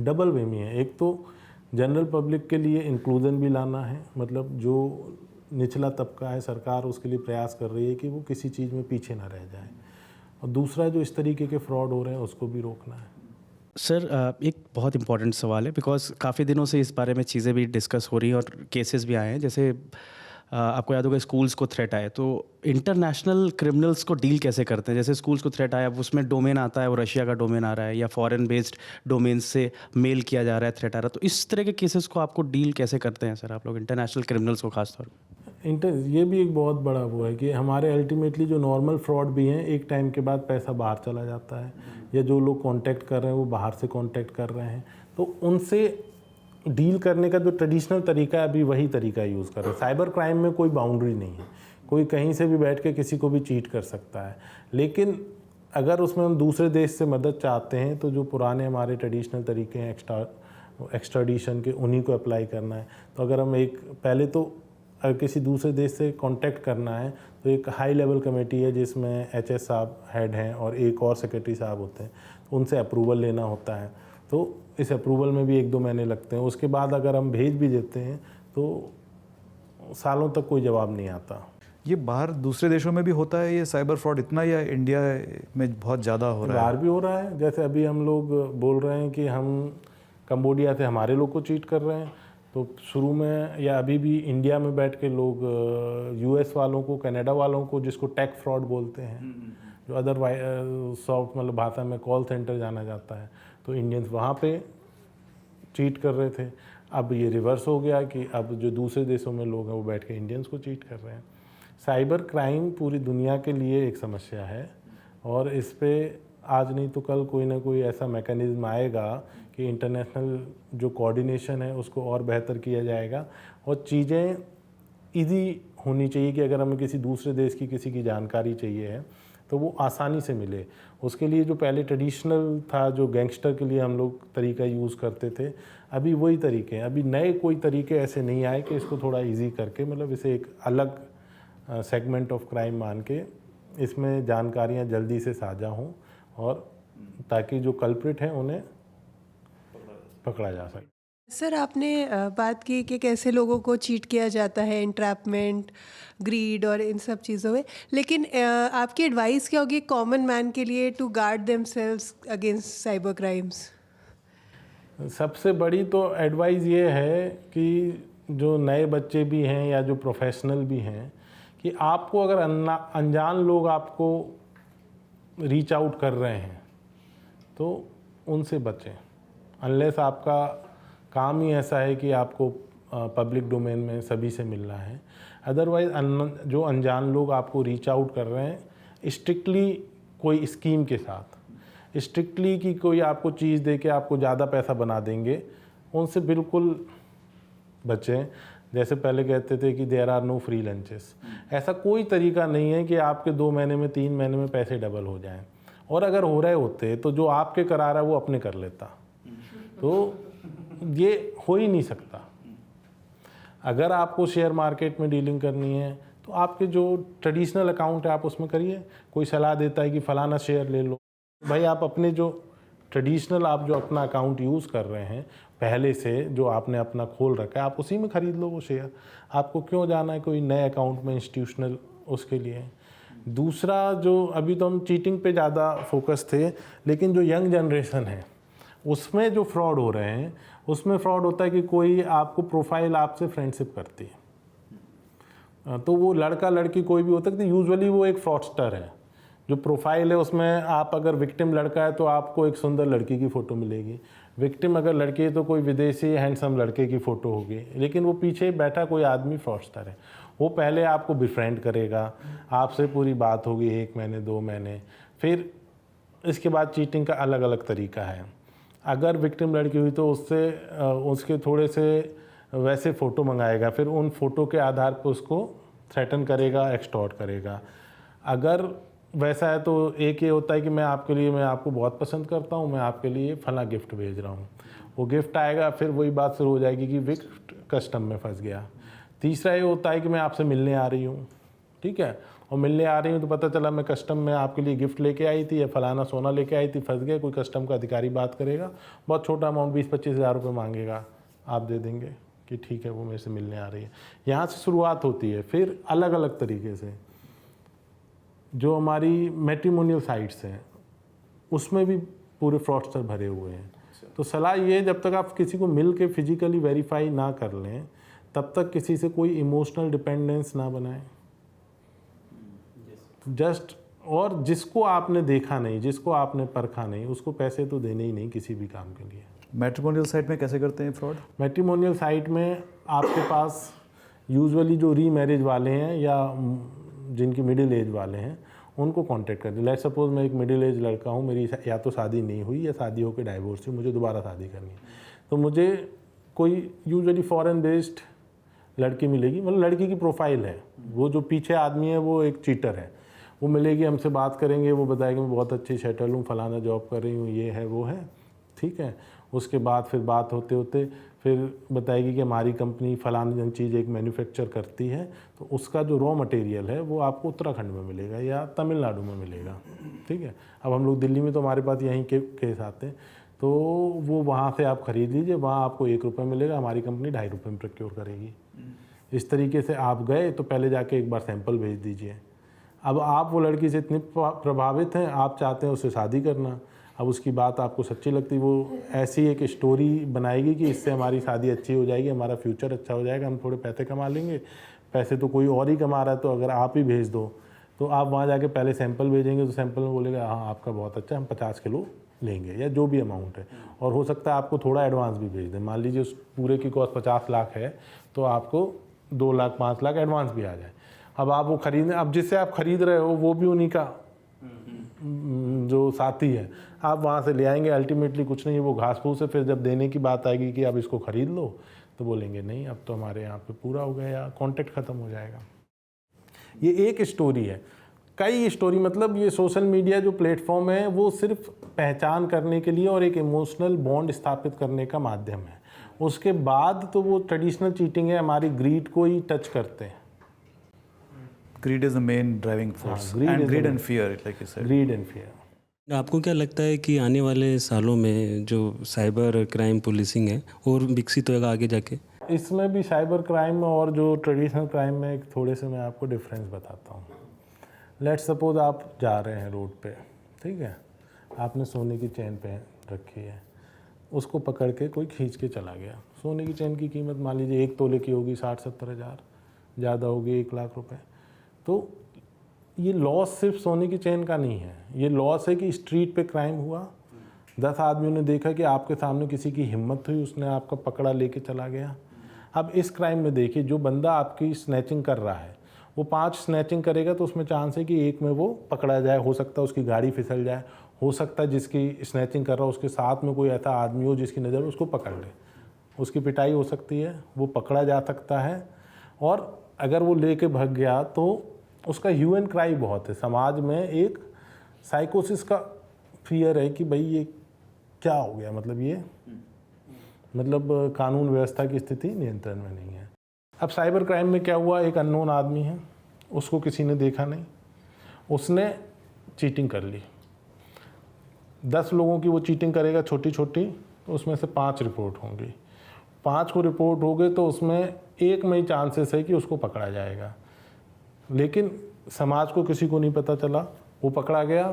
A: डबल वे में है, एक तो जनरल पब्लिक के लिए इंक्लूजन भी लाना है, मतलब जो निचला तबका है, सरकार उसके लिए प्रयास कर रही है कि वो किसी चीज़ में पीछे ना रह जाए, और दूसरा जो इस तरीके के फ्रॉड हो रहे हैं उसको भी रोकना है।
C: सर, एक बहुत इंपॉर्टेंट सवाल है, बिकॉज काफ़ी दिनों से इस बारे में चीज़ें भी डिस्कस हो रही हैं और केसेस भी आए हैं। जैसे आपको याद होगा स्कूल्स को थ्रेट आए, तो इंटरनेशनल क्रिमिनल्स को डील कैसे करते हैं? जैसे स्कूल्स को थ्रेट आया, उसमें डोमेन आता है, वो रशिया का डोमेन आ रहा है, या फॉरेन बेस्ड डोमेन से मेल किया जा रहा है, थ्रेट आ रहा है, तो इस तरह के केसेस को आपको डील कैसे करते हैं सर आप लोग, इंटरनेशनल क्रिमिनल्स को खासतौर पर?
A: ये भी एक बहुत बड़ा वो है कि हमारे अल्टीमेटली जो नॉर्मल फ्रॉड भी हैं, एक टाइम के बाद पैसा बाहर चला जाता है, या जो लोग कांटेक्ट कर रहे हैं वो बाहर से कांटेक्ट कर रहे हैं, तो उनसे डील करने का जो ट्रेडिशनल तरीका है अभी वही तरीका यूज़ कर रहे हैं। साइबर क्राइम में कोई बाउंड्री नहीं है, कोई कहीं से भी बैठ के किसी को भी चीट कर सकता है। लेकिन अगर उसमें हम दूसरे देश से मदद चाहते हैं तो जो पुराने हमारे ट्रेडिशनल तरीके हैं एक्स्ट्राडिशन के, उन्हीं को अप्लाई करना है। तो अगर हम पहले तो अगर किसी दूसरे देश से कांटेक्ट करना है तो एक हाई लेवल कमेटी है जिसमें एचएस साहब हेड हैं और एक और सेक्रेटरी साहब होते हैं, तो उनसे अप्रूवल लेना होता है। तो इस अप्रूवल में भी 1-2 महीने लगते हैं। उसके बाद अगर हम भेज भी देते हैं तो सालों तक कोई जवाब नहीं आता।
B: ये बाहर दूसरे देशों में भी होता है ये साइबर फ्रॉड इतना, या इंडिया में बहुत ज़्यादा हो रहा है?
A: बाहर भी हो रहा है। जैसे अभी हम लोग बोल रहे हैं कि हम कंबोडिया से हमारे लोग को चीट कर रहे हैं, तो शुरू में या अभी भी इंडिया में बैठ के लोग यूएस वालों को, कनाडा वालों को, जिसको टेक फ्रॉड बोलते हैं, जो अदर सॉफ्ट मतलब भाषा में कॉल सेंटर जाना जाता है, तो इंडियंस वहाँ पे चीट कर रहे थे। अब ये रिवर्स हो गया कि अब जो दूसरे देशों में लोग हैं वो बैठ के इंडियंस को चीट कर रहे हैं। साइबर क्राइम पूरी दुनिया के लिए एक समस्या है, और इस पे आज नहीं तो कल कोई ना कोई ऐसा मैकेनिज्म आएगा कि इंटरनेशनल जो कोऑर्डिनेशन है उसको और बेहतर किया जाएगा, और चीज़ें ईजी होनी चाहिए कि अगर हमें किसी दूसरे देश की किसी की जानकारी चाहिए है तो वो आसानी से मिले। उसके लिए जो पहले ट्रेडिशनल था, जो गैंगस्टर के लिए हम लोग तरीका यूज़ करते थे, अभी वही तरीके हैं। अभी नए कोई तरीके ऐसे नहीं आए कि इसको थोड़ा इजी करके, मतलब इसे एक अलग सेगमेंट ऑफ क्राइम मान के इसमें जानकारियां जल्दी से साझा हों, और ताकि जो कल्प्रिट हैं उन्हें पकड़ा जा सकता है।
F: सर आपने बात की कि कैसे लोगों को चीट किया जाता है, इंट्रैपमेंट, ग्रीड और इन सब चीज़ों में, लेकिन आपकी एडवाइस क्या होगी कॉमन मैन के लिए to guard themselves against cyber crimes?
A: सबसे बड़ी तो एडवाइस ये है कि जो नए बच्चे भी हैं या जो प्रोफेशनल भी हैं, कि आपको अगर अनजान लोग आपको रीच आउट कर रहे हैं तो उनसे बचें, अनलेस आपका काम ही ऐसा है कि आपको पब्लिक डोमेन में सभी से मिलना है। अदरवाइज़ जो अनजान लोग आपको रीच आउट कर रहे हैं स्ट्रिक्टली कोई स्कीम के साथ, स्ट्रिक्टली कि कोई आपको चीज़ दे के आपको ज़्यादा पैसा बना देंगे, उनसे बिल्कुल बचें। जैसे पहले कहते थे कि there are no free lunches, ऐसा कोई तरीका नहीं है कि आपके 2 महीने में 3 महीने में पैसे डबल हो जाएं, और अगर हो रहे होते तो जो आपके करा रहा है वो अपने कर लेता, तो ये हो ही नहीं सकता। अगर आपको शेयर मार्केट में डीलिंग करनी है तो आपके जो ट्रेडिशनल अकाउंट है आप उसमें करिए। कोई सलाह देता है कि फ़लाना शेयर ले लो, भाई आप अपने जो ट्रेडिशनल आप जो अपना अकाउंट यूज़ कर रहे हैं पहले से, जो आपने अपना खोल रखा है, आप उसी में ख़रीद लो वो शेयर। आपको क्यों जाना है कोई नए अकाउंट में इंस्टीट्यूशनल उसके लिए। दूसरा, जो अभी तो हम चीटिंग पे ज़्यादा फोकस थे, लेकिन जो यंग जनरेशन है उसमें जो फ्रॉड हो रहे हैं, उसमें फ्रॉड होता है कि कोई आपको प्रोफाइल आपसे फ्रेंडशिप करती है, तो वो लड़का लड़की कोई भी होता है, यूजुअली वो एक फ्रॉडस्टर है। जो प्रोफाइल है उसमें आप अगर विक्टिम लड़का है तो आपको एक सुंदर लड़की की फ़ोटो मिलेगी, विक्टिम अगर लड़की है तो कोई विदेशी हैंडसम लड़के की फ़ोटो होगी, लेकिन वो पीछे बैठा कोई आदमी फ्रॉडस्टर है। वो पहले आपको बिफ्रेंड करेगा, आपसे पूरी बात होगी 1 महीने 2 महीने, फिर इसके बाद चीटिंग का अलग अलग तरीका है। अगर विक्टिम लड़की हुई तो उससे उसके थोड़े से वैसे फ़ोटो मंगाएगा, फिर उन फ़ोटो के आधार पर उसको थ्रेटन करेगा, एक्सटॉर्ट करेगा। अगर वैसा है तो एक ये होता है कि मैं आपको बहुत पसंद करता हूँ, मैं आपके लिए फला गिफ्ट भेज रहा हूँ, वो गिफ्ट आएगा, फिर वही बात शुरू हो जाएगी कि गिफ्ट कस्टम में फंस गया। तीसरा ये होता है कि मैं आपसे मिलने आ रही हूँ, ठीक है, और मिलने आ रही हूँ तो पता चला मैं कस्टम में आपके लिए गिफ्ट लेके आई थी या फलाना सोना लेके आई थी, फंस गए। कोई कस्टम का अधिकारी बात करेगा, बहुत छोटा अमाउंट 20-25 हज़ार रुपये मांगेगा, आप दे देंगे कि ठीक है वो मेरे से मिलने आ रही है। यहाँ से शुरुआत होती है। फिर अलग अलग तरीके से जो हमारी मैट्रिमोनियल साइट्स हैं उसमें भी पूरे फ्रॉडस्टर भरे हुए हैं। तो सलाह ये, जब तक आप किसी को मिल के फिजिकली वेरीफाई ना कर लें तब तक किसी से कोई इमोशनल डिपेंडेंस ना बनाएं। जस्ट, और जिसको आपने देखा नहीं, जिसको आपने परखा नहीं, उसको पैसे तो देने ही नहीं किसी भी काम के लिए।
B: मैट्रिमोनियल साइट में कैसे करते हैं फ्रॉड?
A: मैट्रिमोनियल साइट में आपके पास यूजुअली जो री मैरिज वाले हैं या जिनकी मिडिल एज वाले हैं उनको कांटेक्ट करते हैं। लेट्स सपोज मैं एक मिडिल एज लड़का हूँ, मेरी या तो शादी नहीं हुई या शादी होकर डाइवोर्स हुई, मुझे दोबारा शादी करनी है, तो मुझे कोई यूजुअली फॉरेन बेस्ड लड़की मिलेगी, मतलब लड़की की प्रोफाइल है, वो जो पीछे आदमी है वो एक चीटर है, वो मिलेगी, हमसे बात करेंगे, वो बताएगी मैं बहुत अच्छी सेटल हूँ, फलाना जॉब कर रही हूँ, ये है वो है, ठीक है। उसके बाद फिर बात होते होते फिर बताएगी कि हमारी कंपनी फलानी चीज़ एक मैन्युफैक्चर करती है, तो उसका जो रॉ मटेरियल है वो आपको उत्तराखंड में मिलेगा या तमिलनाडु में मिलेगा, ठीक है। अब हम लोग दिल्ली में तो हमारे पास यहीं के केस आते हैं, तो वो वहाँ से आप ख़रीद लीजिए, वहाँ आपको 1 रुपये मिलेगा, हमारी कंपनी 2.5 रुपये में प्रोक्योर करेगी। इस तरीके से आप गए तो पहले जाके एक बार सैंपल भेज दीजिए। अब आप वो लड़की से इतने प्रभावित हैं, आप चाहते हैं उससे शादी करना, अब उसकी बात आपको सच्ची लगती, वो ऐसी एक स्टोरी बनाएगी कि इससे हमारी शादी अच्छी हो जाएगी, हमारा फ्यूचर अच्छा हो जाएगा, हम थोड़े पैसे कमा लेंगे। पैसे तो कोई और ही कमा रहा है, तो अगर आप ही भेज दो, तो आप वहाँ जाके पहले सैंपल भेजेंगे तो सैंपल में बोलेगा हाँ आपका बहुत अच्छा, हम 50 किलो लेंगे या जो भी अमाउंट है, और हो सकता है आपको थोड़ा एडवांस भी भेज दें। मान लीजिए उस पूरे की कॉस्ट 50 लाख है तो आपको 2 लाख 5 लाख एडवांस भी आ जाए। अब आप वो खरीदें, अब जिससे आप खरीद रहे हो वो भी उन्हीं का जो साथी है, आप वहाँ से ले आएंगे, अल्टीमेटली कुछ नहीं है, वो घास फूस है। फिर जब देने की बात आएगी कि अब इसको ख़रीद लो, तो बोलेंगे नहीं अब तो हमारे यहाँ पे पूरा हो गया या कॉन्ट्रैक्ट ख़त्म हो जाएगा। ये एक स्टोरी है, कई स्टोरी, मतलब ये सोशल मीडिया जो प्लेटफॉर्म है वो सिर्फ पहचान करने के लिए और एक इमोशनल बॉन्ड स्थापित करने का माध्यम है। उसके बाद तो वो ट्रेडिशनल चीटिंग है, हमारी ग्रीड को ही टच करते हैं।
B: Greed is the main driving force.
A: greed
B: And
A: is
B: greed
A: the
B: and fear, like you said.
A: Greed and fear.
G: आपको क्या लगता है कि आने वाले सालों में जो साइबर क्राइम पुलिसिंग है और विकसित होगा आगे जाके?
A: इसमें भी साइबर क्राइम में और जो ट्रेडिशनल क्राइम में एक थोड़े से मैं आपको डिफरेंस बताता हूँ। लेट्स सपोज आप जा रहे हैं रोड पे, ठीक है, आपने सोने की चेन पहन रखी है, उसको पकड़ के कोई खींच के चला गया। सोने की चेन की कीमत मान लीजिए 1 तोले की होगी 60-70 हज़ार, ज़्यादा होगी 1 लाख रुपए। तो ये लॉस सिर्फ सोने की चेन का नहीं है, ये लॉस है कि स्ट्रीट पे क्राइम हुआ, 10 आदमियों ने देखा कि आपके सामने किसी की हिम्मत हुई, उसने आपका पकड़ा लेके चला गया। अब इस क्राइम में देखिए, जो बंदा आपकी स्नैचिंग कर रहा है वो 5 स्नैचिंग करेगा तो उसमें चांस है कि एक में वो पकड़ा जाए, हो सकता है उसकी गाड़ी फिसल जाए, हो सकता है जिसकी स्नैचिंग कर रहा है उसके साथ में कोई ऐसा आदमी हो जिसकी नज़र उसको पकड़ ले, उसकी पिटाई हो सकती है, वो पकड़ा जा सकता है। और अगर वो लेके भाग गया तो उसका ह्यू एंड क्राई बहुत है। समाज में एक साइकोसिस का फियर है कि भाई ये क्या हो गया, मतलब ये कानून व्यवस्था की स्थिति नियंत्रण में नहीं है। अब साइबर क्राइम में क्या हुआ, एक अननोन आदमी है, उसको किसी ने देखा नहीं, उसने चीटिंग कर ली। 10 लोगों की वो चीटिंग करेगा छोटी छोटी, तो उसमें से 5 रिपोर्ट होंगी। 5 को रिपोर्ट हो गए तो उसमें एक में ही चांसेस है कि उसको पकड़ा जाएगा। लेकिन समाज को किसी को नहीं पता चला, वो पकड़ा गया,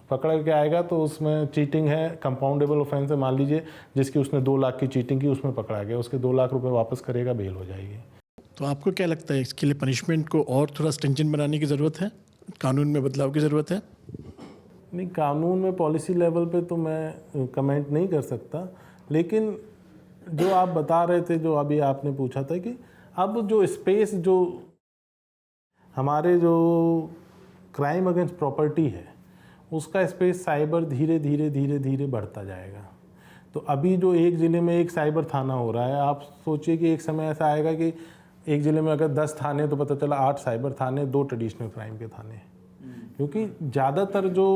A: पकड़ के आएगा तो उसमें चीटिंग है, कंपाउंडेबल ऑफेंस है। मान लीजिए जिसकी उसने 2 लाख की चीटिंग की, उसमें पकड़ा गया, उसके 2 लाख रुपए वापस करेगा, बेल हो जाएगी।
D: तो आपको क्या लगता है इसके लिए पनिशमेंट को और थोड़ा स्ट्रिंजेंट बनाने की ज़रूरत है, कानून में बदलाव की ज़रूरत है?
A: नहीं, कानून में पॉलिसी लेवल पे तो मैं कमेंट नहीं कर सकता, लेकिन जो आप बता रहे थे, जो अभी आपने पूछा था कि अब जो स्पेस, जो हमारे जो क्राइम अगेंस्ट प्रॉपर्टी है, उसका स्पेस साइबर धीरे धीरे धीरे धीरे बढ़ता जाएगा। तो अभी जो एक ज़िले में एक साइबर थाना हो रहा है, आप सोचिए कि एक समय ऐसा आएगा कि एक ज़िले में अगर 10 थाने तो पता चला 8 साइबर थाने, 2 ट्रेडिशनल क्राइम के थाने, क्योंकि ज़्यादातर जो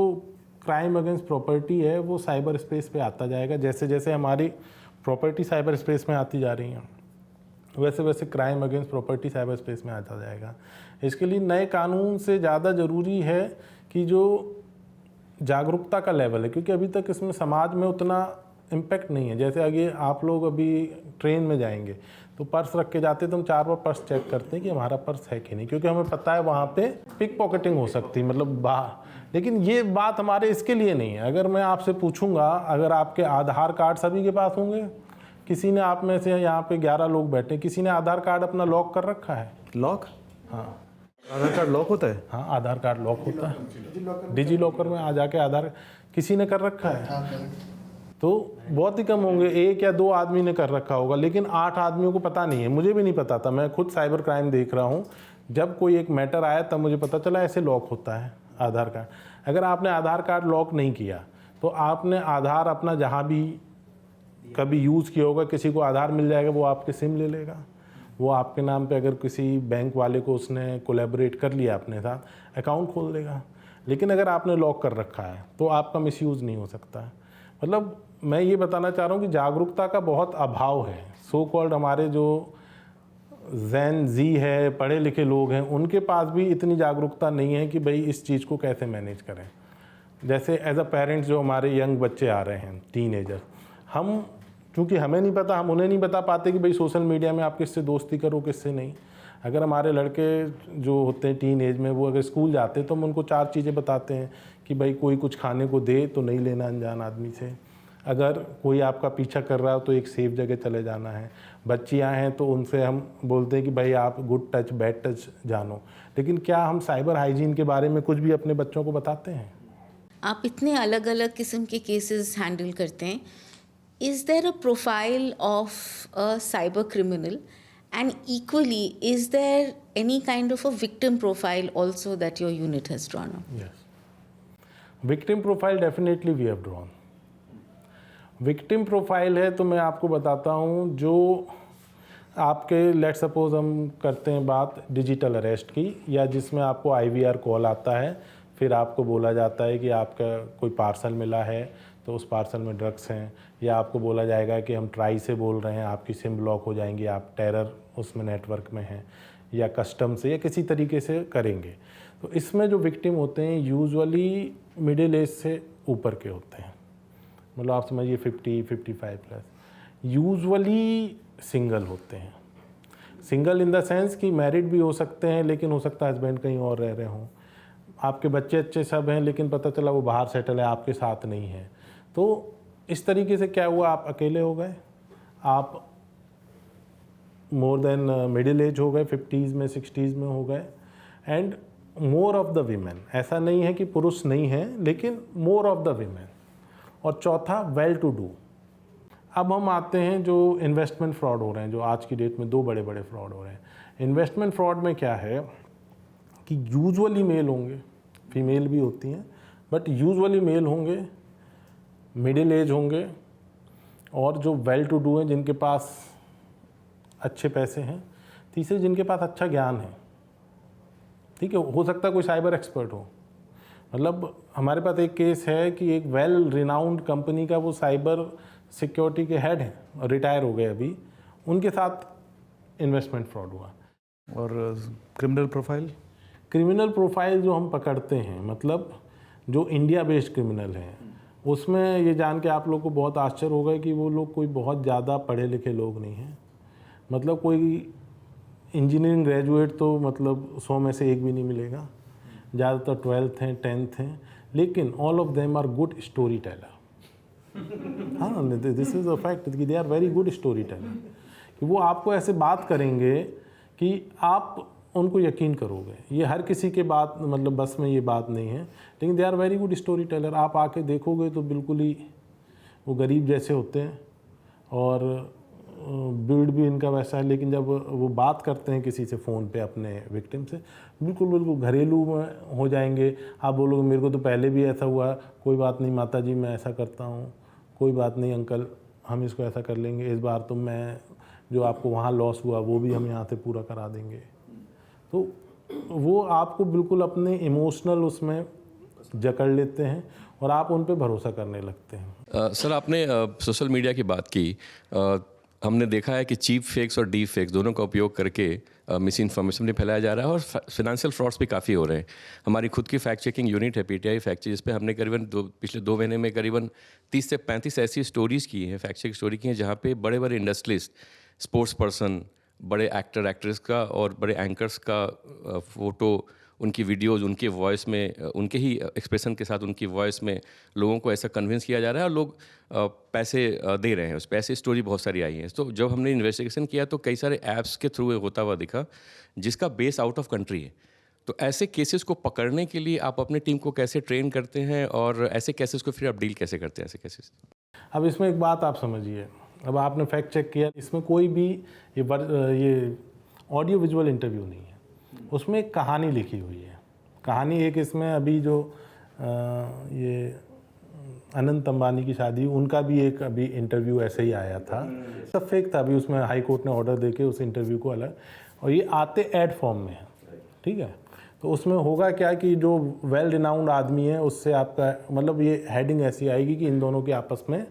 A: क्राइम अगेंस्ट प्रॉपर्टी है वो साइबर स्पेस पे आता जाएगा। जैसे जैसे हमारी प्रॉपर्टी साइबर स्पेस में आती जा रही हैं, वैसे वैसे crime against property cyber space में आता जाएगा। इसके लिए नए कानून से ज़्यादा ज़रूरी है कि जो जागरूकता का लेवल है, क्योंकि अभी तक इसमें समाज में उतना इम्पैक्ट नहीं है। जैसे आगे आप लोग अभी ट्रेन में जाएंगे तो पर्स रख के जाते तो हम 4 बार पर्स चेक करते हैं कि हमारा पर्स है कि नहीं, क्योंकि हमें पता है वहाँ पे पिक पॉकेटिंग हो सकती है, मतलब बाहर। लेकिन ये बात हमारे इसके लिए नहीं है। अगर मैं आपसे पूछूंगा, अगर आपके आधार कार्ड सभी के पास होंगे, किसी ने, आप में से यहाँ पे 11 लोग बैठे, किसी ने आधार कार्ड अपना लॉक कर रखा है?
B: लॉक?
A: हाँ,
B: आधार कार्ड लॉक होता है?
A: हाँ, आधार कार्ड लॉक होता है। डिजी लॉकर में आ जाके आधार किसी ने कर रखा है? तो बहुत ही कम होंगे, 1 या 2 आदमी ने कर रखा होगा, लेकिन 8 आदमियों को पता नहीं है। मुझे भी नहीं पता था, मैं खुद साइबर क्राइम देख रहा हूँ, जब कोई एक मैटर आया तब मुझे पता चला ऐसे लॉक होता है आधार कार्ड। अगर आपने आधार कार्ड लॉक नहीं किया तो आपने आधार अपना जहाँ भी कभी यूज़ किया होगा, किसी को आधार मिल जाएगा, वो आपके सिम ले लेगा, वो आपके नाम पे, अगर किसी बैंक वाले को उसने कोलैबोरेट कर लिया अपने साथ, अकाउंट खोल देगा। लेकिन अगर आपने लॉक कर रखा है तो आपका मिसयूज़ नहीं हो सकता है। मतलब मैं ये बताना चाह रहा हूँ कि जागरूकता का बहुत अभाव है। सो कॉल्ड हमारे जो जैन जी है, पढ़े लिखे लोग हैं, उनके पास भी इतनी जागरूकता नहीं है कि भाई इस चीज़ को कैसे मैनेज करें। जैसे एज अ पेरेंट्स जो हमारे यंग बच्चे आ रहे हैं, टीनेजर, हम, क्योंकि हमें नहीं पता, हम उन्हें नहीं बता पाते कि भाई सोशल मीडिया में आप किससे दोस्ती करो, किससे नहीं। अगर हमारे लड़के जो होते हैं टीन एज में, वो अगर स्कूल जाते हैं तो हम उनको 4 चीज़ें बताते हैं कि भाई कोई कुछ खाने को दे तो नहीं लेना अनजान आदमी से, अगर कोई आपका पीछा कर रहा हो तो एक सेफ जगह चले जाना है। बच्चियां हैं तो उनसे हम बोलते हैं कि भाई आप गुड टच बैड टच जानो। लेकिन क्या हम साइबर हाइजीन के बारे में कुछ भी अपने बच्चों को बताते हैं?
H: आप इतने अलग अलग किस्म के केसेस हैंडल करते हैं, is there a profile of a cyber criminal, and equally is there any kind of a victim profile also that your unit has drawn up?
A: Yes, victim profile definitely we have drawn. Victim profile है तो मैं आपको बताता हूँ, जो आपके let suppose हम करते हैं बात डिजिटल अरेस्ट की, या जिसमें आपको IVR कॉल आता है, फिर आपको बोला जाता है कि आपका कोई पार्सल मिला है तो उस पार्सल में ड्रग्स हैं, या आपको बोला जाएगा कि हम ट्राई से बोल रहे हैं, आपकी सिम ब्लॉक हो जाएंगी, आप टेरर उसमें नेटवर्क में हैं, या कस्टम से या किसी तरीके से करेंगे। तो इसमें जो विक्टिम होते हैं यूजुअली मिडिल एज से ऊपर के होते हैं, मतलब आप समझिए 50-55 प्लस। यूजुअली सिंगल होते हैं, सिंगल इन द सेंस कि मैरिड भी हो सकते हैं लेकिन हो सकता है हस्बैंड कहीं और रह रहे हों, आपके बच्चे अच्छे सब हैं लेकिन पता चला वो बाहर सेटल है, आपके साथ नहीं है। तो इस तरीके से क्या हुआ, आप अकेले हो गए, आप मोर देन मिडिल एज हो गए, 50s में 60s में हो गए, and more of the women, ऐसा नहीं है कि पुरुष नहीं है लेकिन मोर ऑफ द वीमेन। और चौथा वेल टू डू। अब हम आते हैं जो इन्वेस्टमेंट फ्रॉड हो रहे हैं, जो आज की डेट में 2 बड़े बड़े फ्रॉड हो रहे हैं। इन्वेस्टमेंट फ्रॉड में क्या है कि यूजुअली मेल होंगे, फीमेल भी होती हैं, बट यूजुअली मेल होंगे, मिडिल एज होंगे, और जो वेल टू डू हैं, जिनके पास अच्छे पैसे हैं। तीसरे, जिनके पास अच्छा ज्ञान है, ठीक है, हो सकता है कोई साइबर एक्सपर्ट हो। मतलब हमारे पास एक केस है कि एक वेल रिनाउंड कंपनी का वो साइबर सिक्योरिटी के हेड हैं और रिटायर हो गए अभी, उनके साथ इन्वेस्टमेंट फ्रॉड हुआ।
B: और क्रिमिनल प्रोफाइल?
A: क्रिमिनल प्रोफाइल जो हम पकड़ते हैं, मतलब जो इंडिया बेस्ड क्रिमिनल हैं, उसमें ये जान के आप लोग को बहुत आश्चर्य होगा कि वो लोग कोई बहुत ज़्यादा पढ़े लिखे लोग नहीं हैं। मतलब कोई इंजीनियरिंग ग्रेजुएट तो मतलब 100 में से एक भी नहीं मिलेगा, ज़्यादातर 12th हैं, 10th हैं, लेकिन all of them are good story teller. हाँ, दिस इज़ अ फैक्ट कि they are very good story teller, कि वो आपको ऐसे बात करेंगे कि आप उनको यकीन करोगे। ये हर किसी के बात मतलब बस में ये बात नहीं है, लेकिन they are very good story teller. आप आके देखोगे तो बिल्कुल ही वो गरीब जैसे होते हैं और बिल्ड भी इनका वैसा है, लेकिन जब वो बात करते हैं किसी से फ़ोन पे अपने विक्टिम से, बिल्कुल बिल्कुल घरेलू में हो जाएंगे। आप बोलोगे मेरे को तो पहले भी ऐसा हुआ, कोई बात नहीं माता जी मैं ऐसा करता हूँ, कोई बात नहीं अंकल हम इसको ऐसा कर लेंगे, इस बार तो मैं जो आपको वहाँ लॉस हुआ वो भी हम यहाँ से पूरा करा देंगे। तो वो आपको बिल्कुल अपने इमोशनल उसमें जकड़ लेते हैं और आप उन पे भरोसा करने लगते हैं।
I: सर आपने सोशल मीडिया की बात की, हमने देखा है कि चीप फेक्स और डीप फेक्स दोनों का उपयोग करके मिस इन्फॉर्मेशन भी फैलाया जा रहा है और फिनेंशियल फ्रॉड्स भी काफ़ी हो रहे हैं। हमारी खुद की फैक्ट चेकिंग यूनिट है पीटीआई फैक्ट चेक, जिस पे हमने करीबन पिछले 2 महीने में करीबन 30 से 35 ऐसी स्टोरीज़ की हैं, फैक्ट चेक स्टोरी की हैं, जहाँ पे बड़े बड़े इंडस्ट्रियलिस्ट, स्पोर्ट्स पर्सन, बड़े एक्टर एक्ट्रेस का और बड़े एंकर्स का फ़ोटो, उनकी वीडियोज़, उनके वॉइस में, उनके ही एक्सप्रेशन के साथ उनकी वॉइस में लोगों को ऐसा कन्विंस किया जा रहा है और लोग पैसे दे रहे हैं उस पर। ऐसी स्टोरी बहुत सारी आई हैं। तो जब हमने इन्वेस्टिगेशन किया तो कई सारे ऐप्स के थ्रू होता हुआ दिखा जिसका बेस आउट ऑफ कंट्री है। तो ऐसे केसेस को पकड़ने के लिए आप अपनी टीम को कैसे ट्रेन करते हैं और ऐसे केसेस को फिर आप डील कैसे करते हैं ऐसे केसेस?
A: अब इसमें एक बात आप समझिए, अब आपने फैक्ट चेक किया, इसमें कोई भी ये ऑडियो विजुअल इंटरव्यू नहीं है, उसमें एक कहानी लिखी हुई है। कहानी एक इसमें अभी जो ये अनंत अंबानी की शादी, उनका भी एक अभी इंटरव्यू ऐसे ही आया था, सब फेक था। अभी उसमें हाई कोर्ट ने ऑर्डर देके उस इंटरव्यू को अलग, और ये आते ऐड फॉर्म में है, ठीक है। तो उसमें होगा क्या कि जो वेल रिनाउंड आदमी है उससे आपका मतलब ये हेडिंग ऐसी आएगी कि इन दोनों की आपस में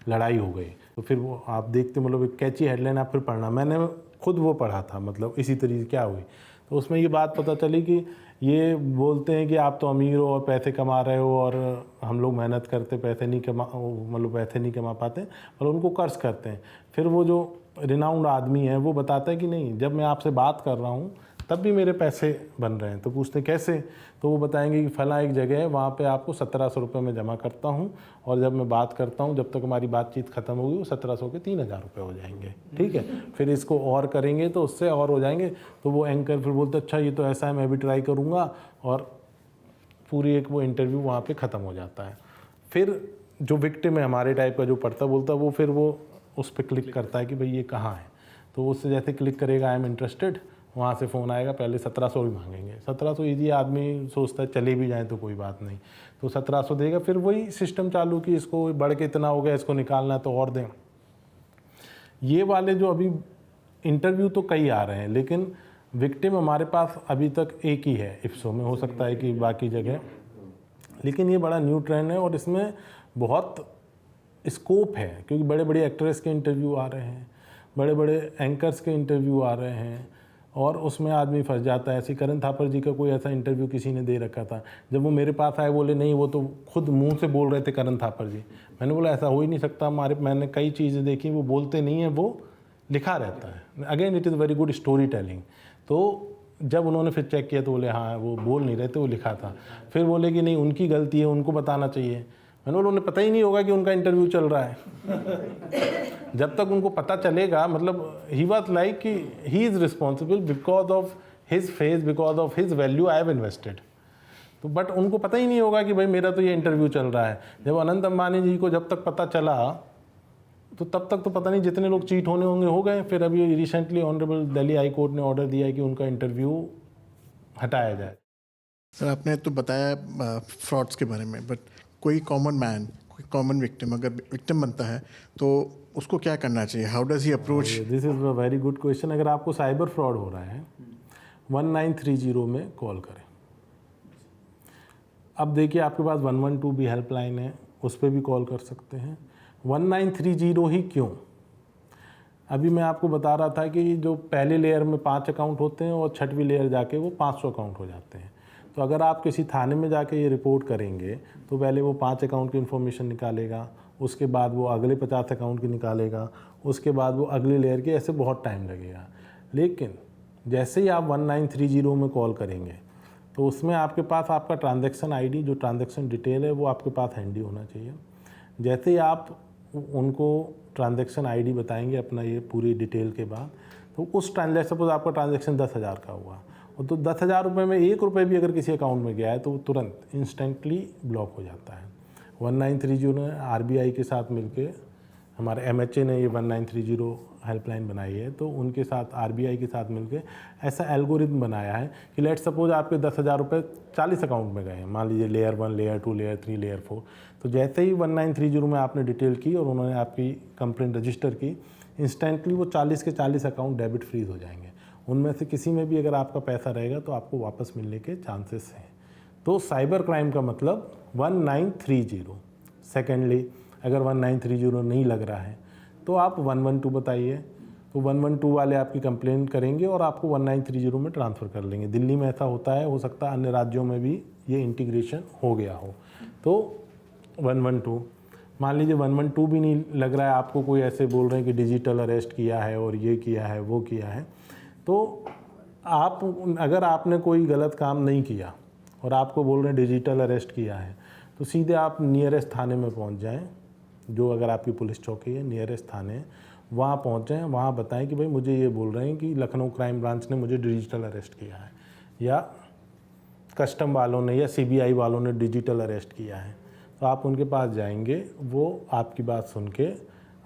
A: लड़ाई हो गई। तो फिर वो आप देखते मतलब एक कैची हेडलाइन आप फिर पढ़ना, मैंने खुद वो पढ़ा था, मतलब इसी तरीके क्या हुई। तो उसमें ये बात पता चली कि ये बोलते हैं कि आप तो अमीर हो और पैसे कमा रहे हो और हम लोग मेहनत करते पैसे नहीं कमा पाते, और उनको कर्ज करते हैं। फिर वो जो रिनाउंड आदमी है वो बताता है कि नहीं, जब मैं आपसे बात कर रहा हूँ तब भी मेरे पैसे बन रहे हैं। तो पूछते कैसे, तो वो बताएंगे कि फला एक जगह है, वहाँ पे आपको 1700 रुपये में जमा करता हूँ और जब मैं बात करता हूँ, जब तक हमारी बातचीत ख़त्म होगी वो 1700 के 3000 रुपये हो जाएंगे, ठीक है। फिर इसको और करेंगे तो उससे और हो जाएंगे। तो वो एंकर फिर बोलते अच्छा ये तो ऐसा है, मैं भी ट्राई करूँगा, और पूरी एक वो इंटरव्यू वहाँ पर ख़त्म हो जाता है। फिर जो विक्टिम है हमारे टाइप का जो पढ़ता बोलता, वो फिर वो उस पर क्लिक करता है कि भाई ये कहाँ है। तो उससे जैसे क्लिक करेगा आई एम इंटरेस्टेड, वहाँ से फ़ोन आएगा, पहले 1700 ही मांगेंगे। 1700 ईजी, आदमी सोचता है चले भी जाएँ तो कोई बात नहीं, तो 1700 देगा। फिर वही सिस्टम चालू कि इसको बढ़ के इतना हो गया, इसको निकालना है तो और दें। ये वाले जो अभी इंटरव्यू तो कई आ रहे हैं, लेकिन विक्टिम हमारे पास अभी तक एक ही है इफ्सो में, हो सकता है कि बाकी जगह, लेकिन ये बड़ा न्यू ट्रेंड है और इसमें बहुत स्कोप है, क्योंकि बड़े बड़े एक्ट्रेस के इंटरव्यू आ रहे हैं, बड़े बड़े एंकर्स के इंटरव्यू आ रहे हैं, और उसमें आदमी फंस जाता है। ऐसे करण थापर जी का कोई ऐसा इंटरव्यू किसी ने दे रखा था, जब वो मेरे पास आए बोले नहीं वो तो खुद मुंह से बोल रहे थे करण थापर जी। मैंने बोला ऐसा हो ही नहीं सकता, मैंने कई चीज़ें देखी, वो बोलते नहीं हैं, वो लिखा रहता है। Again it is very good story telling. तो जब उन्होंने फिर चेक किया तो बोले हाँ वो बोल नहीं रहे थे, वो लिखा था। फिर बोले कि नहीं उनकी गलती है, उनको बताना चाहिए। मैंने बोला उन्हें पता ही नहीं होगा कि उनका इंटरव्यू चल रहा है। जब तक उनको पता चलेगा, मतलब ही वॉज लाइक कि he is responsible because of his face, because of his value I have invested. तो बट उनको पता ही नहीं होगा कि भाई मेरा तो ये इंटरव्यू चल रहा है। जब अनंत अंबानी जी को जब तक पता चला तो तब तक तो पता नहीं जितने लोग चीट होने होंगे हो गए। फिर अभी recently honourable Delhi high court ने ऑर्डर दिया है कि उनका इंटरव्यू हटाया जाए।
D: सर आपने तो बताया फ्रॉड्स के बारे में, बट कोई कॉमन मैन, कोई कॉमन विक्टिम अगर विक्टिम बनता है तो उसको क्या करना चाहिए? How does he approach?
A: This is a very good question. अगर आपको साइबर फ्रॉड हो रहा है 1930 में कॉल करें। अब देखिए आपके पास 112 भी हेल्पलाइन है, उस पर भी कॉल कर सकते हैं। 1930 ही क्यों? अभी मैं आपको बता रहा था कि जो पहले लेयर में 5 अकाउंट होते हैं और छठवीं लेयर जाके वो 500 अकाउंट हो जाते हैं। तो अगर आप किसी थाने में जाके ये रिपोर्ट करेंगे तो पहले वो 5 अकाउंट की इन्फॉर्मेशन निकालेगा, उसके बाद वो अगले 50 अकाउंट की निकालेगा, उसके बाद वो अगले लेयर के, ऐसे बहुत टाइम लगेगा। लेकिन जैसे ही आप 1930 में कॉल करेंगे तो उसमें आपके पास आपका ट्रांजैक्शन आईडी, जो ट्रांजैक्शन डिटेल है वो आपके पास हैंडी होना चाहिए। जैसे ही आप उनको ट्रांजैक्शन आईडी बताएंगे अपना ये पूरी डिटेल के बाद, तो उस ट्रांजैक्शन, सपोज आपका ट्रांजैक्शन 10,000 का हुआ और तो 10,000 रुपये में 1 रुपये भी अगर किसी अकाउंट में गया है तो वो तुरंत इंस्टेंटली ब्लॉक हो जाता है। 1930 ने आरबीआई के साथ मिलके, हमारे एमएचए ने ये 1930 हेल्पलाइन बनाई है, तो उनके साथ आरबीआई के साथ मिलके ऐसा एल्गोरिथम बनाया है कि लेट सपोज आपके 10,000 रुपये 40 अकाउंट में गए हैं, मान लीजिए लेयर 1, लेयर 2, लेयर 3, लेयर 4। तो जैसे ही 1930 में आपने डिटेल की और उन्होंने आपकी कंप्लेंट रजिस्टर की, इंस्टेंटली वो 40 के 40 अकाउंट डेबिट फ्रीज हो जाएंगे। उनमें से किसी में भी अगर आपका पैसा रहेगा तो आपको वापस मिलने के चांसेस हैं। तो साइबर क्राइम का मतलब 1930। सेकेंडली, अगर 1930 नहीं लग रहा है तो आप 112 बताइए, तो 112 वाले आपकी कंप्लेन करेंगे और आपको 1930 में ट्रांसफ़र कर लेंगे। दिल्ली में ऐसा होता है, हो सकता है अन्य राज्यों में भी ये इंटीग्रेशन हो गया हो। तो 112, मान लीजिए 112 भी नहीं लग रहा है आपको, कोई ऐसे बोल रहे हैं कि डिजिटल अरेस्ट किया है और ये किया है वो किया है, तो आप, अगर आपने कोई गलत काम नहीं किया और आपको बोल रहे हैं डिजिटल अरेस्ट किया है, तो सीधे आप नियरेस्ट थाने में पहुंच जाएं, जो अगर आपकी पुलिस चौकी है नियरेस्ट थाने, वहाँ पहुँच जाएं, वहाँ बताएं कि भाई मुझे ये बोल रहे हैं कि लखनऊ क्राइम ब्रांच ने मुझे डिजिटल अरेस्ट किया है, या कस्टम वालों ने या सीबीआई वालों ने डिजिटल अरेस्ट किया है। तो आप उनके पास जाएंगे, वो आपकी बात सुन के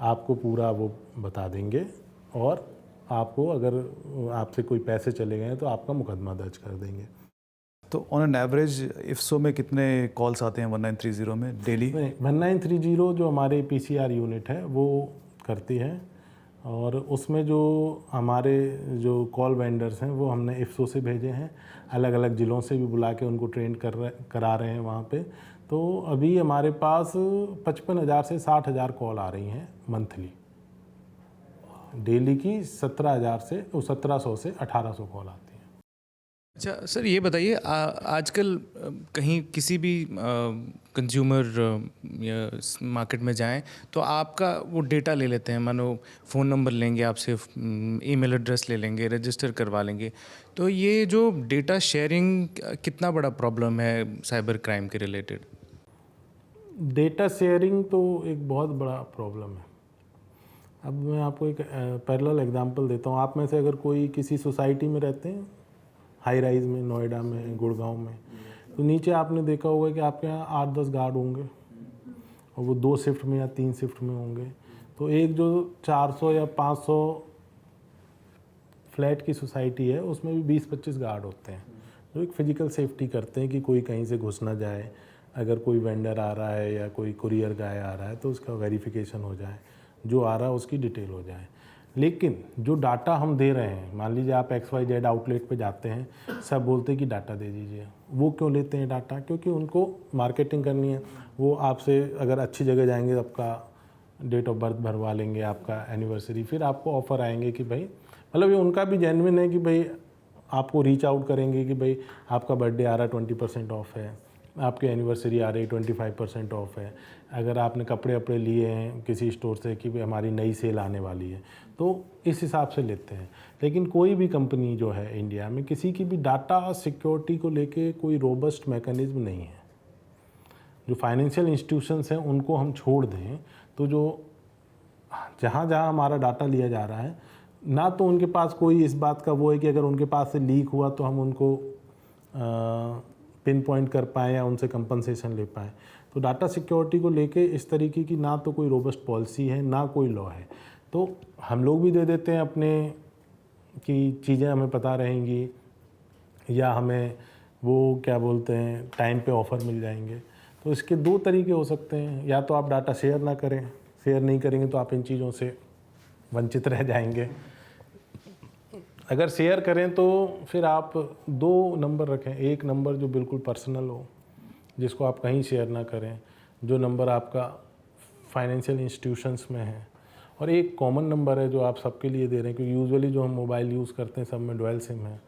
A: आपको पूरा वो बता देंगे और आपको, अगर आपसे कोई पैसे चले गए तो आपका मुकदमा दर्ज कर देंगे।
B: तो ऑन एन एवरेज इफ्सो में कितने कॉल्स आते हैं 1930 में डेली?
A: 1930 जो हमारे पीसीआर यूनिट है वो करती है, और उसमें जो हमारे जो कॉल वेंडर्स हैं वो हमने इफ्सो से भेजे हैं, अलग अलग ज़िलों से भी बुला के उनको ट्रेन करा रहे हैं वहाँ पे। तो अभी हमारे पास 55,000 से 60,000 कॉल आ रही हैं मंथली। डेली की 17,000 से 1700 से 1800 कॉल आती हैं।
J: अच्छा सर, ये बताइए आजकल कहीं किसी भी कंज्यूमर या मार्केट में जाएं तो आपका वो डेटा ले लेते हैं, मानो फ़ोन नंबर लेंगे आपसे, ईमेल एड्रेस ले लेंगे, रजिस्टर करवा लेंगे। तो ये जो डेटा शेयरिंग कितना बड़ा प्रॉब्लम है साइबर क्राइम के रिलेटेड?
A: डेटा शेयरिंग तो एक बहुत बड़ा प्रॉब्लम है। अब मैं आपको एक पैरेलल एग्जांपल देता हूँ। आप में से अगर कोई किसी सोसाइटी में रहते हैं, हाई राइज में, नोएडा में, गुड़गांव में, तो नीचे आपने देखा होगा कि आपके यहाँ 8-10 गार्ड होंगे और वो 2 शिफ्ट में या 3 शिफ्ट में होंगे। तो एक जो 400 या 500 फ्लैट की सोसाइटी है उसमें भी 20-25 गार्ड होते हैं जो एक फ़िज़िकल सेफ्टी करते हैं कि कोई कहीं से घुस ना जाए, अगर कोई वेंडर आ रहा है या कोई कुरियर गाय आ रहा है तो उसका वेरिफिकेशन हो जाए, जो आ रहा है उसकी डिटेल हो जाए। लेकिन जो डाटा हम दे रहे हैं, मान लीजिए आप XYZ आउटलेट पे जाते हैं, सब बोलते हैं कि डाटा दे दीजिए। वो क्यों लेते हैं डाटा? क्योंकि उनको मार्केटिंग करनी है। वो आपसे अगर अच्छी जगह जाएंगे, आपका डेट ऑफ बर्थ भरवा लेंगे, आपका एनिवर्सरी, फिर आपको ऑफ़र आएंगे कि भाई मतलब ये उनका भी जेन्युइन है कि भाई आपको रीच आउट करेंगे कि भाई आपका बर्थडे आ रहा है 20% ऑफ है, आपकी एनिवर्सरी आ रही 25% ऑफ है, अगर आपने कपड़े वपड़े लिए हैं किसी स्टोर से कि भाई हमारी नई सेल आने वाली है, तो इस हिसाब से लेते हैं। लेकिन कोई भी कंपनी जो है इंडिया में, किसी की भी डाटा सिक्योरिटी को लेके कोई रोबस्ट मैकेनिज्म नहीं है। जो फाइनेंशियल इंस्टीट्यूशंस हैं उनको हम छोड़ दें तो जो जहाँ जहाँ हमारा डाटा लिया जा रहा है, ना तो उनके पास कोई इस बात का वो है कि अगर उनके पास से लीक हुआ तो हम उनको पिन पॉइंट कर पाएँ या उनसे कंपनसेशन ले पाएँ। तो डाटा सिक्योरिटी को लेके इस तरीके की ना तो कोई रोबस्ट पॉलिसी है, ना कोई लॉ है। तो हम लोग भी दे देते हैं अपने कि चीज़ें हमें पता रहेंगी, या हमें वो क्या बोलते हैं टाइम पे ऑफ़र मिल जाएंगे। तो इसके दो तरीके हो सकते हैं, या तो आप डाटा शेयर ना करें, शेयर नहीं करेंगे तो आप इन चीज़ों से वंचित रह जाएंगे। अगर शेयर करें तो फिर आप दो नंबर रखें, एक नंबर जो बिल्कुल पर्सनल हो, जिसको आप कहीं शेयर ना करें, जो नंबर आपका फाइनेंशियल इंस्टीट्यूशंस में है, और एक कॉमन नंबर है जो आप सबके लिए दे रहे हैं, क्योंकि यूजुअली जो हम मोबाइल यूज़ करते हैं सब में डुअल सिम है।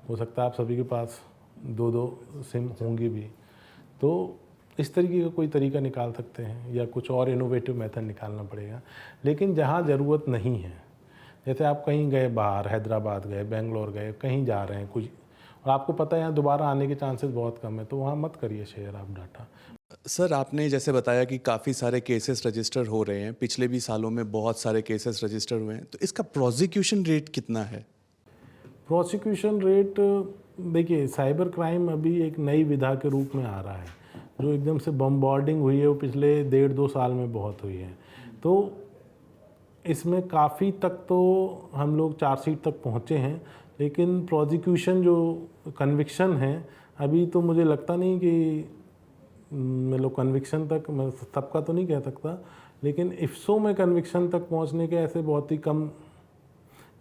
A: हो सकता है आप सभी के पास दो दो सिम होंगी भी। तो इस तरीके का कोई तरीका निकाल सकते हैं, या कुछ और इनोवेटिव मेथड निकालना पड़ेगा। लेकिन जहाँ ज़रूरत नहीं है, जैसे आप कहीं गए बाहर, हैदराबाद गए, बेंगलोर गए, कहीं जा रहे हैं कुछ, और आपको पता है यहाँ दोबारा आने के चांसेस बहुत कम है, तो वहाँ मत करिए शेयर आप डाटा।
B: सर, आपने जैसे बताया कि काफ़ी सारे केसेस रजिस्टर हो रहे हैं, पिछले भी सालों में बहुत सारे केसेस रजिस्टर हुए हैं, तो इसका प्रोसिक्यूशन रेट कितना है?
A: प्रोसिक्यूशन रेट देखिए, साइबर क्राइम अभी एक नई विधा के रूप में आ रहा है, जो एकदम से बम्बार्डिंग हुई है वो पिछले 1.5-2 साल में बहुत हुई है। तो इसमें काफ़ी तक तो हम लोग चार्जशीट तक पहुँचे हैं, लेकिन प्रोसिक्यूशन जो कन्विक्शन है अभी तो मुझे लगता नहीं कि मतलब कन्विक्शन तक, मैं सबका तो नहीं कह सकता, लेकिन इफ्सो में कन्विक्शन तक पहुंचने के ऐसे बहुत ही कम,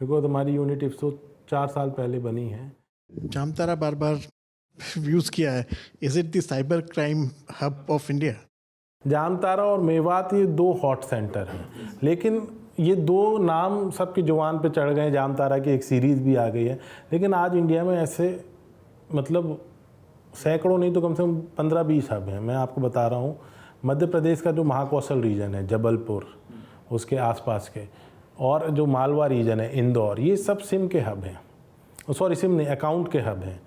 A: बिकॉज हमारी यूनिट इफ्सो 4 साल पहले बनी है।
D: जामतारा बार बार यूज़ किया है, is it the cyber crime hub of India?
A: Jamtara और मेवात ये दो हॉट सेंटर हैं, लेकिन ये दो नाम सबकी जुबान पे चढ़ गए। जामतारा की एक सीरीज़ भी आ गई है, लेकिन आज इंडिया में ऐसे मतलब सैकड़ों नहीं तो कम से कम 15-20 हब हैं। मैं आपको बता रहा हूँ, मध्य प्रदेश का जो महाकौशल रीजन है, जबलपुर, उसके आसपास के, और जो मालवा रीजन है, इंदौर, ये सब सिम के हब हैं। सॉरी, सिम नहीं, अकाउंट के हब हैं।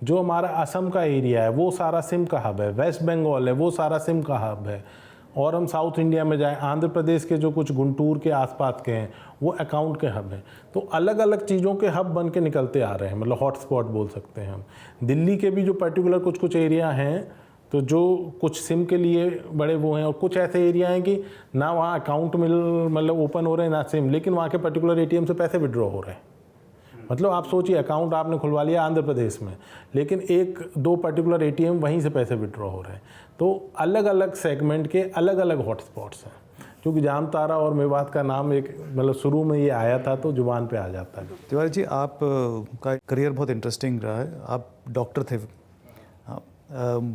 A: जो हमारा असम का एरिया है वो सारा सिम का हब है, वेस्ट बंगाल है वो सारा सिम का हब है, और हम साउथ इंडिया में जाएं, आंध्र प्रदेश के जो कुछ गुंटूर के आसपास के हैं वो अकाउंट के हब हैं। तो अलग अलग चीज़ों के हब बन के निकलते आ रहे हैं, मतलब हॉटस्पॉट बोल सकते हैं हम। दिल्ली के भी जो पर्टिकुलर कुछ कुछ एरिया हैं, तो जो कुछ सिम के लिए बड़े वो हैं, और कुछ ऐसे एरिया हैं कि ना वहाँ अकाउंट मतलब ओपन हो रहे हैं ना सिम, लेकिन वहाँ के पर्टिकुलर ATM से पैसे विड्रॉ हो रहे हैं। मतलब आप सोचिए, अकाउंट आपने खुलवा लिया आंध्र प्रदेश में, लेकिन 1-2 पर्टिकुलर ATM वहीं से पैसे विड्रॉ हो रहे हैं। तो अलग अलग सेगमेंट के अलग अलग हॉटस्पॉट्स हैं। क्योंकि जामतारा और मेवात का नाम एक मतलब शुरू में ये आया था तो जुबान पे आ जाता है।
B: तिवारी जी, आप का करियर बहुत इंटरेस्टिंग रहा है। आप डॉक्टर थे,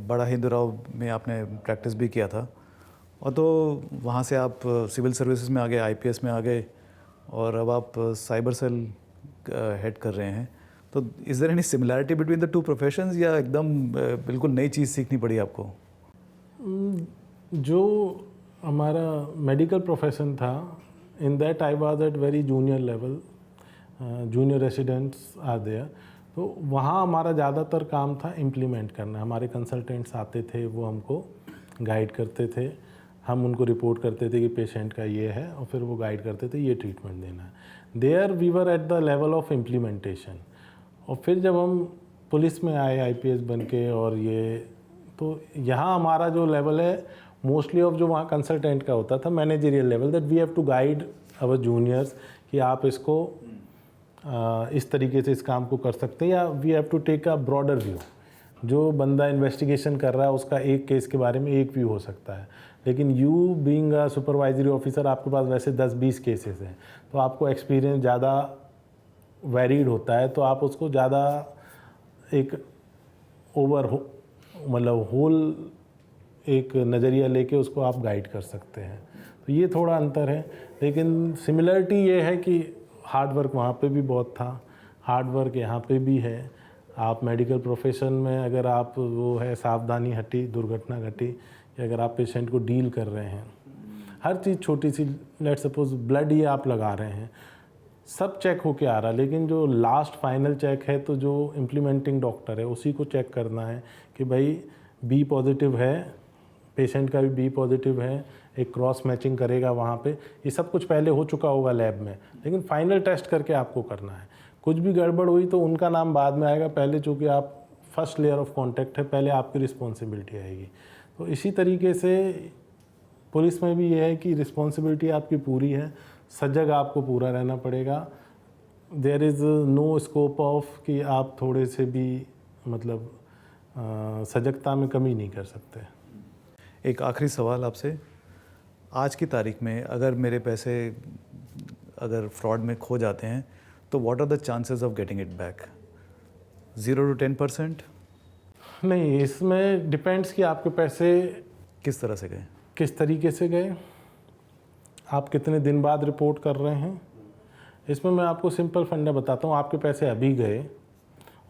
B: बड़ा हिंदूराव में आपने प्रैक्टिस भी किया था, और तो वहाँ से आप सिविल सर्विसेज में आ गए, IPS में आ गए, और अब आप साइबर सेल हेड कर रहे हैं। तो is there any similarity between the two professions, या एकदम बिल्कुल नई चीज़ सीखनी पड़ी आपको?
A: जो हमारा मेडिकल प्रोफेशन था, in that I was at very junior level, junior residents are there. तो वहाँ हमारा ज़्यादातर काम था इम्प्लीमेंट करना। हमारे कंसल्टेंट्स आते थे, वो हमको गाइड करते थे, हम उनको रिपोर्ट करते थे कि पेशेंट का ये है, और फिर वो गाइड करते थे ये ट्रीटमेंट देना है। There we were at the level of implementation. और फिर जब हम पुलिस में आए IPS बन के, और ये तो यहाँ हमारा जो लेवल है मोस्टली ऑफ जो वहाँ कंसल्टेंट का होता था, managerial level, that we have to guide our juniors कि आप इसको इस तरीके से इस काम को कर सकते हैं, या we have to take a broader view. जो बंदा इन्वेस्टिगेशन कर रहा है उसका एक केस के बारे में एक व्यू हो सकता है, लेकिन you being a supervisory officer आपके पास वैसे 10-20 केसेस हैं, तो आपको एक्सपीरियंस ज़्यादा वेरीड होता है, तो आप उसको ज़्यादा एक मतलब होल एक नज़रिया लेके उसको आप गाइड कर सकते हैं। तो ये थोड़ा अंतर है, लेकिन सिमिलरिटी ये है कि हार्ड वर्क वहाँ पे भी बहुत था, हार्ड वर्क यहाँ पे भी है। आप मेडिकल प्रोफेशन में अगर आप वो है सावधानी हटी, दुर्घटना घटी, या अगर आप पेशेंट को डील कर रहे हैं, हर चीज़ छोटी सी, लेट सपोज ब्लड ही आप लगा रहे हैं, सब चेक होके आ रहा है, लेकिन जो लास्ट फाइनल चेक है तो जो इम्प्लीमेंटिंग डॉक्टर है उसी को चेक करना है कि भाई बी पॉजिटिव है, पेशेंट का भी बी पॉजिटिव है, एक क्रॉस मैचिंग करेगा वहाँ पे। ये सब कुछ पहले हो चुका होगा लैब में, लेकिन फाइनल टेस्ट करके आपको करना है। कुछ भी गड़बड़ हुई तो उनका नाम बाद में आएगा, पहले चूँकि आप फर्स्ट लेयर ऑफ कॉन्टैक्ट है, पहले आपकी रिस्पॉन्सिबिलिटी आएगी। तो इसी तरीके से पुलिस में भी ये है कि रिस्पॉन्सिबिलिटी आपकी पूरी है, सजग आपको पूरा रहना पड़ेगा। There is no scope of कि आप थोड़े से भी मतलब सजगता में कमी नहीं कर सकते।
B: एक आखिरी सवाल आपसे, आज की तारीख में अगर मेरे पैसे अगर फ्रॉड में खो जाते हैं तो what are the chances of getting it back? 0 to 10%?
A: नहीं, इसमें डिपेंड्स कि आपके पैसे
B: किस तरह से गए,
A: किस तरीके से गए, आप कितने दिन बाद रिपोर्ट कर रहे हैं। इसमें मैं आपको सिंपल फंडा बताता हूँ। आपके पैसे अभी गए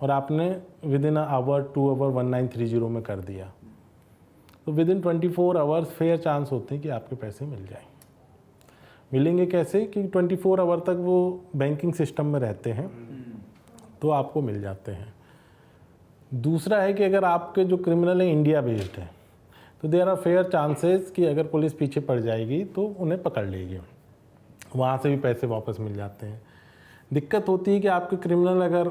A: और आपने विद इन आवर 2 आवर 1930 में कर दिया, तो with in 24 hours fair chance होते हैं कि आपके पैसे मिल जाएं। मिलेंगे कैसे कि 24 आवर तक वो बैंकिंग सिस्टम में रहते हैं, तो आपको मिल जाते हैं। दूसरा है कि अगर आपके जो क्रिमिनल हैं इंडिया बेस्ड है, तो देयर आर फेयर चांसेस कि अगर पुलिस पीछे पड़ जाएगी तो उन्हें पकड़ लेगी, वहाँ से भी पैसे वापस मिल जाते हैं। दिक्कत होती है कि आपके क्रिमिनल अगर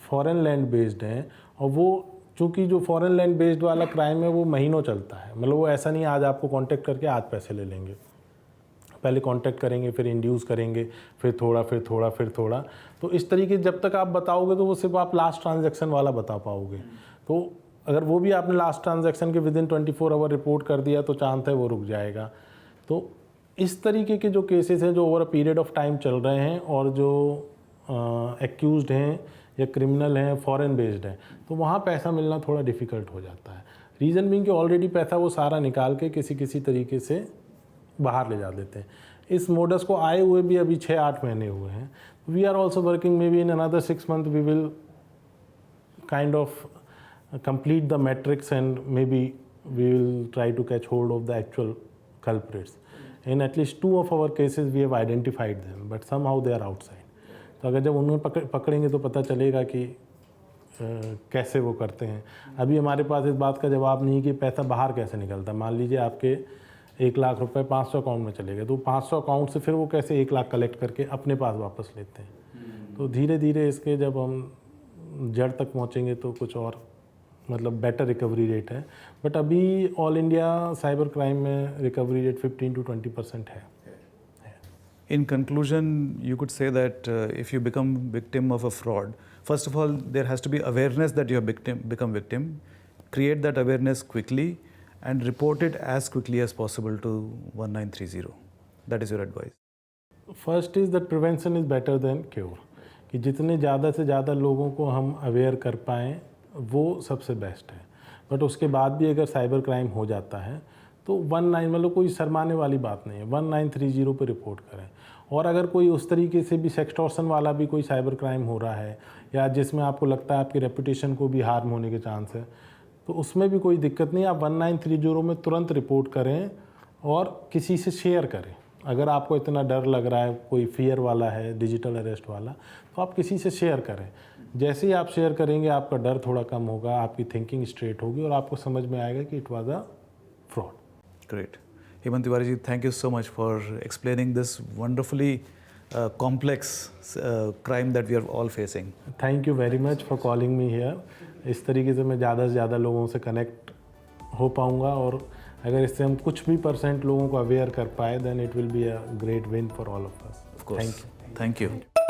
A: फॉरेन लैंड बेस्ड हैं, और वो चूँकि जो फॉरेन लैंड बेस्ड वाला क्राइम है वो महीनों चलता है, मतलब वो ऐसा नहीं आज आपको कांटेक्ट करके आज पैसे ले लेंगे, पहले कांटेक्ट करेंगे, फिर इंड्यूस करेंगे, फिर थोड़ा फिर थोड़ा फिर थोड़ा। तो इस तरीके जब तक आप बताओगे तो वो सिर्फ आप लास्ट ट्रांजैक्शन वाला बता पाओगे। तो अगर वो भी आपने लास्ट ट्रांजैक्शन के विद इन 24 आवर रिपोर्ट कर दिया तो चांस है वो रुक जाएगा। तो इस तरीके के जो केसेस हैं जो over a period of time चल रहे हैं, और जो एक्यूज्ड हैं या क्रिमिनल हैं फॉरेन बेस्ड हैं, तो वहाँ पैसा मिलना थोड़ा डिफ़िकल्ट हो जाता है। रीज़न बीइंग कि ऑलरेडी पैसा वो सारा निकाल के किसी तरीके से बाहर ले जा देते हैं। इस मोडस को आए हुए भी अभी 6-8 महीने हुए हैं। We are also working, maybe in another 6 months we will kind of complete the metrics and maybe we will try to catch hold of the actual culprits. In at least 2 of our cases we have identified them, but somehow they are outside. तो अगर जब उन्हें पकड़ेंगे तो पता चलेगा कि कैसे वो करते हैं। अभी हमारे पास इस बात का जवाब नहीं कि पैसा बाहर कैसे निकलता। मान लीजिए आपके 1 लाख रुपए 500 अकाउंट में चले गए, तो 500 अकाउंट से फिर वो कैसे 1 लाख कलेक्ट करके अपने पास वापस लेते हैं। तो धीरे धीरे इसके जब हम जड़ तक पहुँचेंगे तो कुछ और मतलब बेटर रिकवरी रेट है। बट अभी ऑल इंडिया साइबर क्राइम में रिकवरी रेट 15 to 20% है।
B: In conclusion, you could say that if you become victim of a fraud, first of all, there has to be awareness that you have become victim. Create that awareness quickly and report it as quickly as possible to 1930. That is your advice.
A: First is that prevention is better than cure. कि जितने ज़्यादा से ज़्यादा लोगों को हम aware कर पाएँ वो सबसे बेस्ट है। बट उसके बाद भी अगर साइबर क्राइम हो जाता है तो 19 मतलब कोई शर्माने वाली बात नहीं है, 1930 पे रिपोर्ट करें। और अगर कोई उस तरीके से भी सेक्सटॉर्शन वाला भी कोई साइबर क्राइम हो रहा है, या जिसमें आपको लगता है आपकी रेपुटेशन को भी हार्म होने के चांस है, तो उसमें भी कोई दिक्कत नहीं, आप 1930 में तुरंत रिपोर्ट करें और किसी से शेयर करें। अगर आपको इतना डर लग रहा है, कोई फियर वाला है, डिजिटल अरेस्ट वाला, तो आप किसी से शेयर करें। जैसे ही आप शेयर करेंगे आपका डर थोड़ा कम होगा, आपकी थिंकिंग स्ट्रेट होगी और आपको समझ में आएगा कि it was a fraud.
B: Great. Hemant Tiwari ji, thank you so much for explaining this wonderfully complex crime that we are all facing.
A: Thank you very much for calling me here. इस तरीके से मैं ज़्यादा से ज़्यादा लोगों से connect हो पाऊँगा, और अगर इससे हम कुछ भी % लोगों को अवेयर कर पाए then it will be a great win for all of us.
B: Of course.
A: Thank you.
B: Thank you.